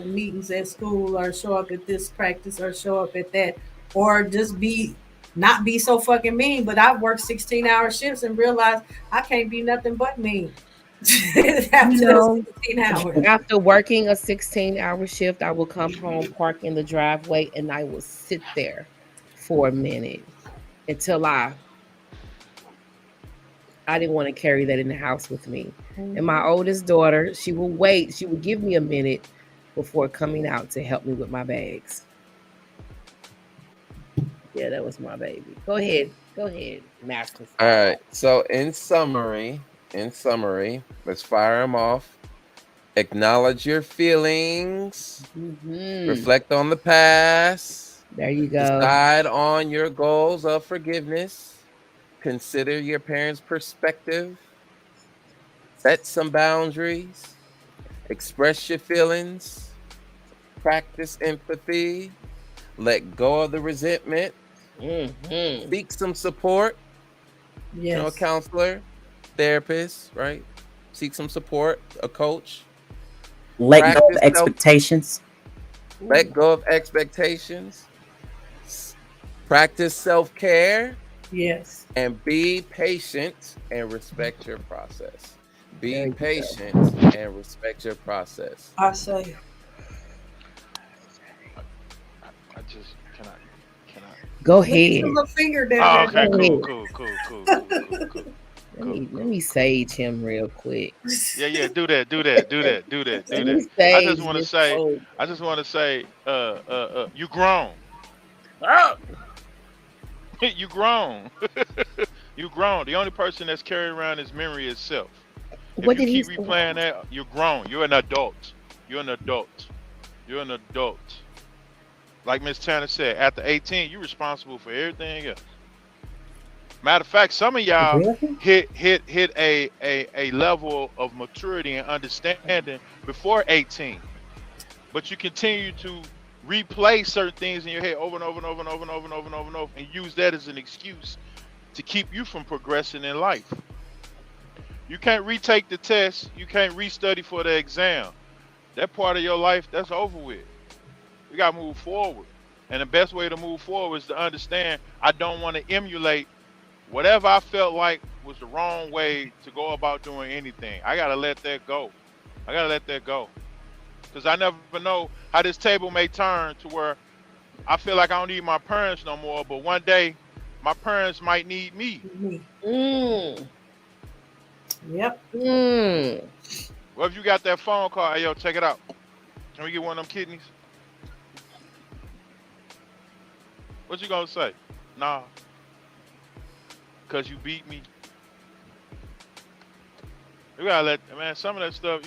S6: meetings at school, or show up at this practice, or show up at that, or just be not be so fucking mean. But I've worked 16-hour shifts and realized I can't be nothing but mean
S2: You
S6: after those
S2: know,
S6: 16 hours.
S2: after working a 16-hour shift, I will come home, park in the driveway, and I will sit there for a minute until I didn't want to carry that in the house with me. And my oldest daughter, she will wait. She will give me a minute before coming out to help me with my bags. Yeah, that was my baby. Go ahead. Go ahead, Master.
S3: All right. So in summary, let's fire them off. Acknowledge your feelings. Reflect on the past.
S2: There you go.
S3: Decide on your goals of forgiveness. Consider your parents' perspective. Set some boundaries. Express your feelings. Practice empathy. Let go of the resentment. Seek some support.
S6: Yes.
S3: A counselor, therapist, right? Seek some support, a coach.
S5: Let go of expectations.
S3: Let go of expectations. Practice self-care.
S6: Yes.
S3: And be patient and respect your process. Be patient and respect your process.
S6: I say.
S4: I just can I
S2: Go
S6: Look at
S2: ahead.
S6: your little finger
S4: Oh,
S6: down
S4: okay,
S6: there.
S4: cool.
S2: Let me sage him real quick.
S4: Yeah, do that.
S2: Let me
S4: I
S2: sage
S4: just want to
S2: this
S4: say,
S2: old-
S4: you grown.
S2: Oh,
S4: You grown. You grown. The only person that's carrying around his memory is self. If
S2: what
S4: you
S2: did he
S4: keep
S2: say?
S4: replaying that, you're grown. You're an adult. You're an adult. You're an adult. Like Miss Tanner said, after 18, you're responsible for everything else. Matter of fact, some of y'all
S5: Really?
S4: hit a level of maturity and understanding before 18. But you continue to replay certain things in your head over and over and over and over and over and over and over and over, and use that as an excuse to keep you from progressing in life. You can't retake the test. You can't restudy for the exam. That part of your life, that's over with. You got to move forward. And the best way to move forward is to understand I don't want to emulate whatever I felt like was the wrong way to go about doing anything. I got to let that go. I got to let that go. Because I never know how this table may turn to where I feel like I don't need my parents no more, but one day my parents might need me.
S2: Mm,
S6: Yep.
S2: mm.
S4: Well, if you got that phone call, hey, yo, check it out. Can we get one of them kidneys? What you gonna say? Nah, cause you beat me. You gotta let man. Some of that stuff,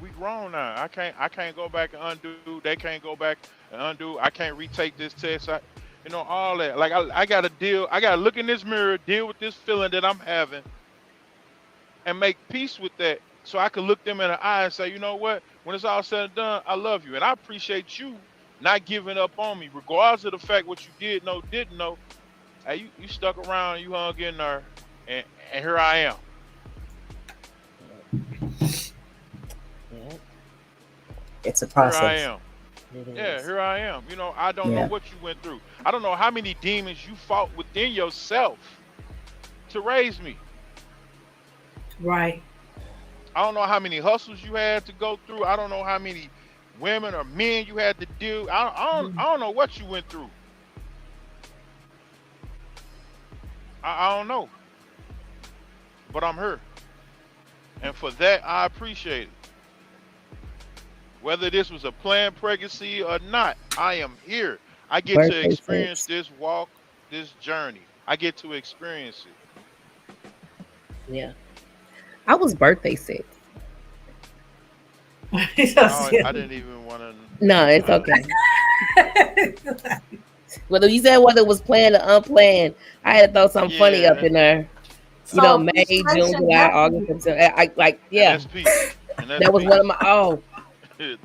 S4: we grown now. I can't go back and undo. They can't go back and undo. I can't retake this test. All that. Like I gotta deal. I gotta look in this mirror, deal with this feeling that I'm having, and make peace with that, so I can look them in the eye and say, you know what? When it's all said and done, I love you, and I appreciate you not giving up on me, regardless of the fact what you did know, didn't know. Hey, you stuck around, you hung in there, and here I am.
S2: Yeah,
S5: It's a
S4: Here I
S5: process.
S4: am.
S2: it
S4: Yeah,
S2: is.
S4: here I am. I don't know
S5: Yeah.
S4: what you went through. I don't know how many demons you fought within yourself to raise me.
S6: Right.
S4: I don't know how many hustles you had to go through. I don't know how many women or men you had to deal. I don't know what you went through. I don't know, but I'm here, and for that I appreciate it. Whether this was a planned pregnancy or not, I am here. I get to
S2: Birthday
S4: experience
S2: sex.
S4: this walk, this journey. I get to experience it.
S2: Yeah. I was birthday sex.
S4: I didn't even want to.
S2: No, it's okay. Whether you said whether it was planned or unplanned, I had to throw something funny up
S4: Yeah,
S2: in there.
S6: So
S2: May, June,
S6: appreciation
S2: July, August,
S6: definitely.
S2: September.
S4: and
S2: Yeah,
S4: that's peace. And that's
S2: that was one
S4: peace.
S2: of my.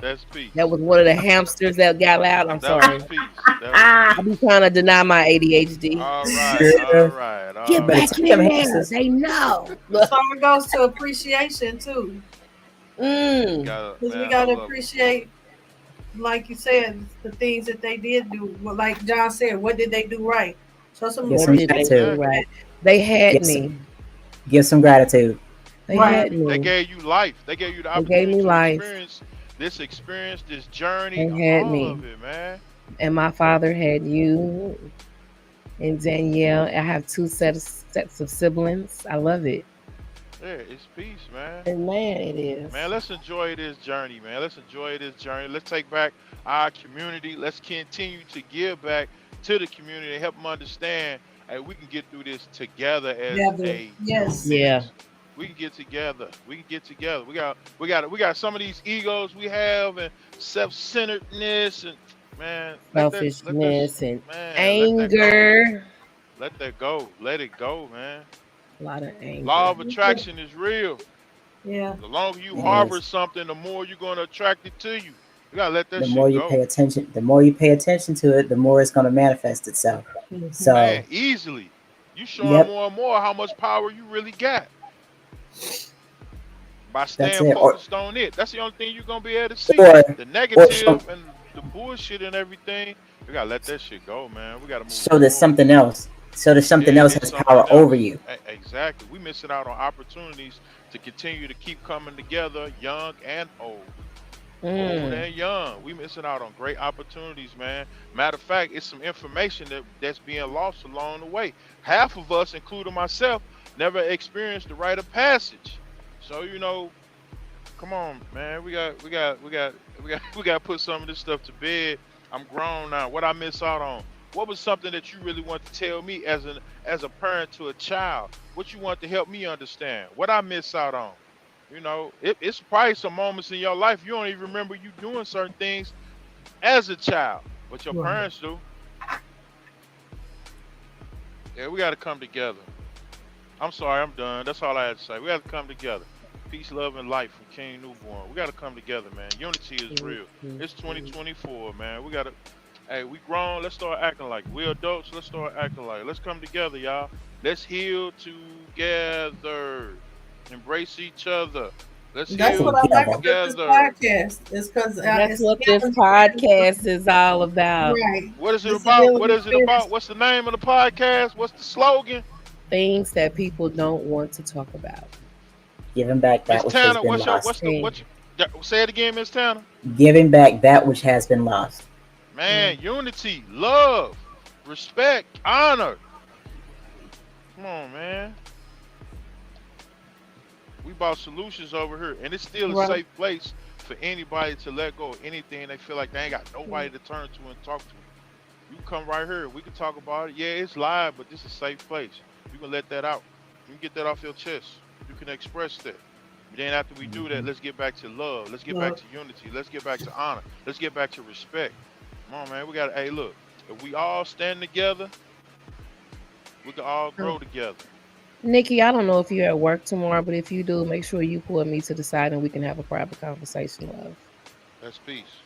S4: That's
S2: That
S4: peace.
S2: was one of the hamsters that got loud. I'm
S4: That was
S2: sorry.
S4: peace. That was
S2: I be
S4: peace.
S2: trying to deny my ADHD.
S4: All right, all
S5: Girl.
S4: right,
S2: Get
S4: all
S5: But
S2: back
S4: right.
S5: speaking of
S2: in there.
S5: hamsters,
S2: They know.
S6: So it goes to appreciation too,
S2: Mm.
S6: because we
S4: Man, I
S6: gotta
S4: love it.
S6: appreciate, like you said, the things that they did do. Well, like John said, what did they do right? Show some
S5: give
S2: What
S5: some
S2: did they
S6: appreciation
S2: do
S5: gratitude.
S6: for
S2: right?
S6: that.
S2: They had
S5: Give
S2: me.
S5: some, give some gratitude.
S2: They
S6: Right.
S2: had
S4: They
S2: me.
S4: gave you life. They gave you the
S2: They gave
S4: opportunity
S2: me
S4: to
S2: life.
S4: experience, this journey,
S2: They had
S4: all
S2: me.
S4: of it, man.
S2: And my father had you and Danielle. I have two sets of siblings. I love it.
S4: Yeah, it's peace, man.
S2: And man, it
S4: Man,
S2: is.
S4: let's enjoy this journey, man. Let's enjoy this journey. Let's take back our community. Let's continue to give back to the community and help them understand, hey, we can get through this together as
S6: Together.
S4: a
S6: Yes.
S2: Yeah.
S4: unit. We can get together. We can get together. We got some of these egos we have and self-centeredness and man,
S2: Selfishness and
S4: let that go.
S2: anger.
S4: Let that go. Let it go, man.
S2: A lot of
S4: Law
S2: anger.
S4: of attraction is real.
S6: Yeah.
S4: The longer you
S5: It
S4: harbor
S5: is.
S4: something, the more you're gonna attract it to you. You gotta let that
S5: The more
S4: shit
S5: you pay
S4: go.
S5: attention, the more you pay attention to it, the more it's going to manifest itself.
S6: Mhm.
S4: Man,
S5: So,
S4: easily. You showing
S5: yep,
S4: more and more how much power you really got by
S5: that's
S4: staying
S5: it.
S4: focused on it. That's the only thing you're gonna be able to see.
S5: Or,
S4: The
S5: or show,
S4: negative and the bullshit and everything. We gotta let that shit go, man. We gotta move
S5: show that
S4: forward.
S5: something else. So that
S4: Yeah,
S5: something else
S4: it's
S5: has power
S4: something
S5: over
S4: else.
S5: you.
S4: Exactly. We missing out on opportunities to continue to keep coming together, young and old
S2: Mm.
S4: and young. We missing out on great opportunities, man. Matter of fact, it's some information that's being lost along the way. Half of us, including myself, never experienced the rite of passage. So come on, man. We got to put some of this stuff to bed. I'm grown now. What I miss out on? What was something that you really want to tell me as a parent to a child? What you want to help me understand? What I miss out on? It's probably some moments in your life you don't even remember you doing certain things as a child, but your
S6: Right.
S4: parents do. Yeah, we got to come together. I'm sorry, I'm done. That's all I had to say. We got to come together. Peace, love, and life from King Newborn. We got to come together, man. Unity is
S2: Mm,
S4: real.
S2: mm,
S4: It's
S2: mm.
S4: 2024, man. We got to, hey, we grown. Let's start acting like it. We adults. Let's start acting like it. Let's come together, y'all. Let's heal together. Embrace each other. Let's
S6: That's
S4: heal
S6: what I like
S5: Together.
S6: about this
S4: together.
S6: podcast. Is because
S2: That's
S6: it's a
S2: what this
S6: healing experience.
S2: podcast is all about.
S6: Right.
S4: What is it
S6: It's a
S4: about?
S6: healing
S4: What is it about?
S6: experience.
S4: What's the name of the podcast? What's the slogan?
S2: Things that people don't want to talk about.
S5: Giving back
S4: Miss
S5: that which has
S4: Tanner,
S5: been
S4: what's
S5: lost.
S4: the
S2: Hey,
S4: what you yeah, say it again, Miss Tanner?
S5: Giving back that which has been lost.
S2: mm,
S4: Man, unity, love, respect, honor. Come on, man. We bought solutions over here, and it's still a
S6: Right.
S4: safe place for anybody to let go of anything they feel like they ain't got
S2: mm.
S4: nobody to turn to and talk to. You come right here. We can talk about it. Yeah, it's live, but this is a safe place. You can let that out. You can get that off your chest. You can express that. Then after we do that,
S5: Mhm.
S4: let's get back to love. Let's get back
S6: Love.
S4: to unity. Let's get back to honor. Let's get back to respect. Come on, man. We got to, hey, look, if we all stand together, we can all grow together.
S2: Nikki, I don't know if you're at work tomorrow, but if you do, make sure you pull me to the side and we can have a private conversation, love.
S4: That's peace.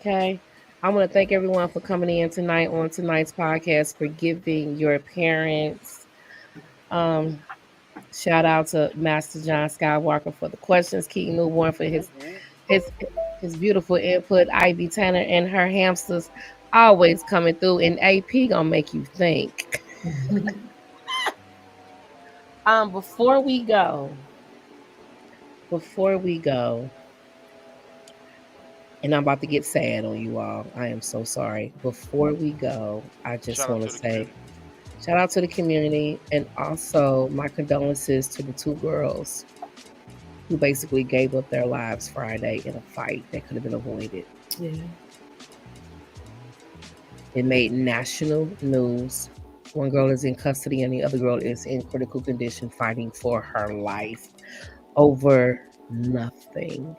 S2: Okay. I want to thank everyone for coming in tonight on tonight's podcast, for giving your parents. Shout out to Master John Skywalker for the questions, Keaton Newborn for his his beautiful input, Ivy Tanner and her hamsters always coming through, and AP gonna make you think. Before we go, and I'm about to get sad on you all. I am so sorry. Before we go, I just
S4: Shout out
S2: want to
S4: to the
S2: say
S4: community.
S2: shout out to the community, and also my condolences to the two girls who basically gave up their lives Friday in a fight that could have been avoided.
S6: Yeah.
S2: It made national news. One girl is in custody and the other girl is in critical condition fighting for her life over nothing.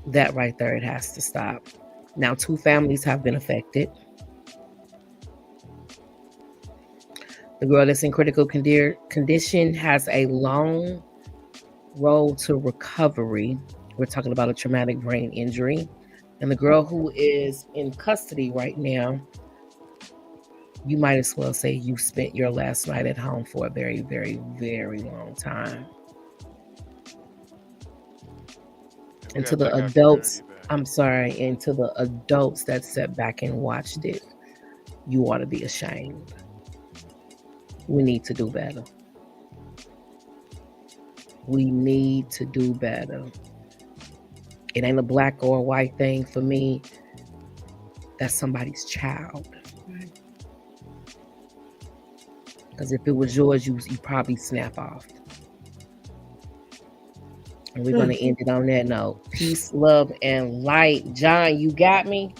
S2: That right there, it has to stop. Now, 2 families have been affected. The girl that's in critical condition has a long road to recovery. We're talking about a traumatic brain injury. And the girl who is in custody right now, you might as well say you spent your last night at home for a very, very, very long time. And to the adults, I'm sorry, and to the adults that sat back and watched it, you ought to be ashamed. We need to do better. We need to do better. It ain't a black or a white thing for me. That's somebody's child. Because if it was yours, you probably snap off. And we're going to end it on that note. Peace, love, and light. John, you got me?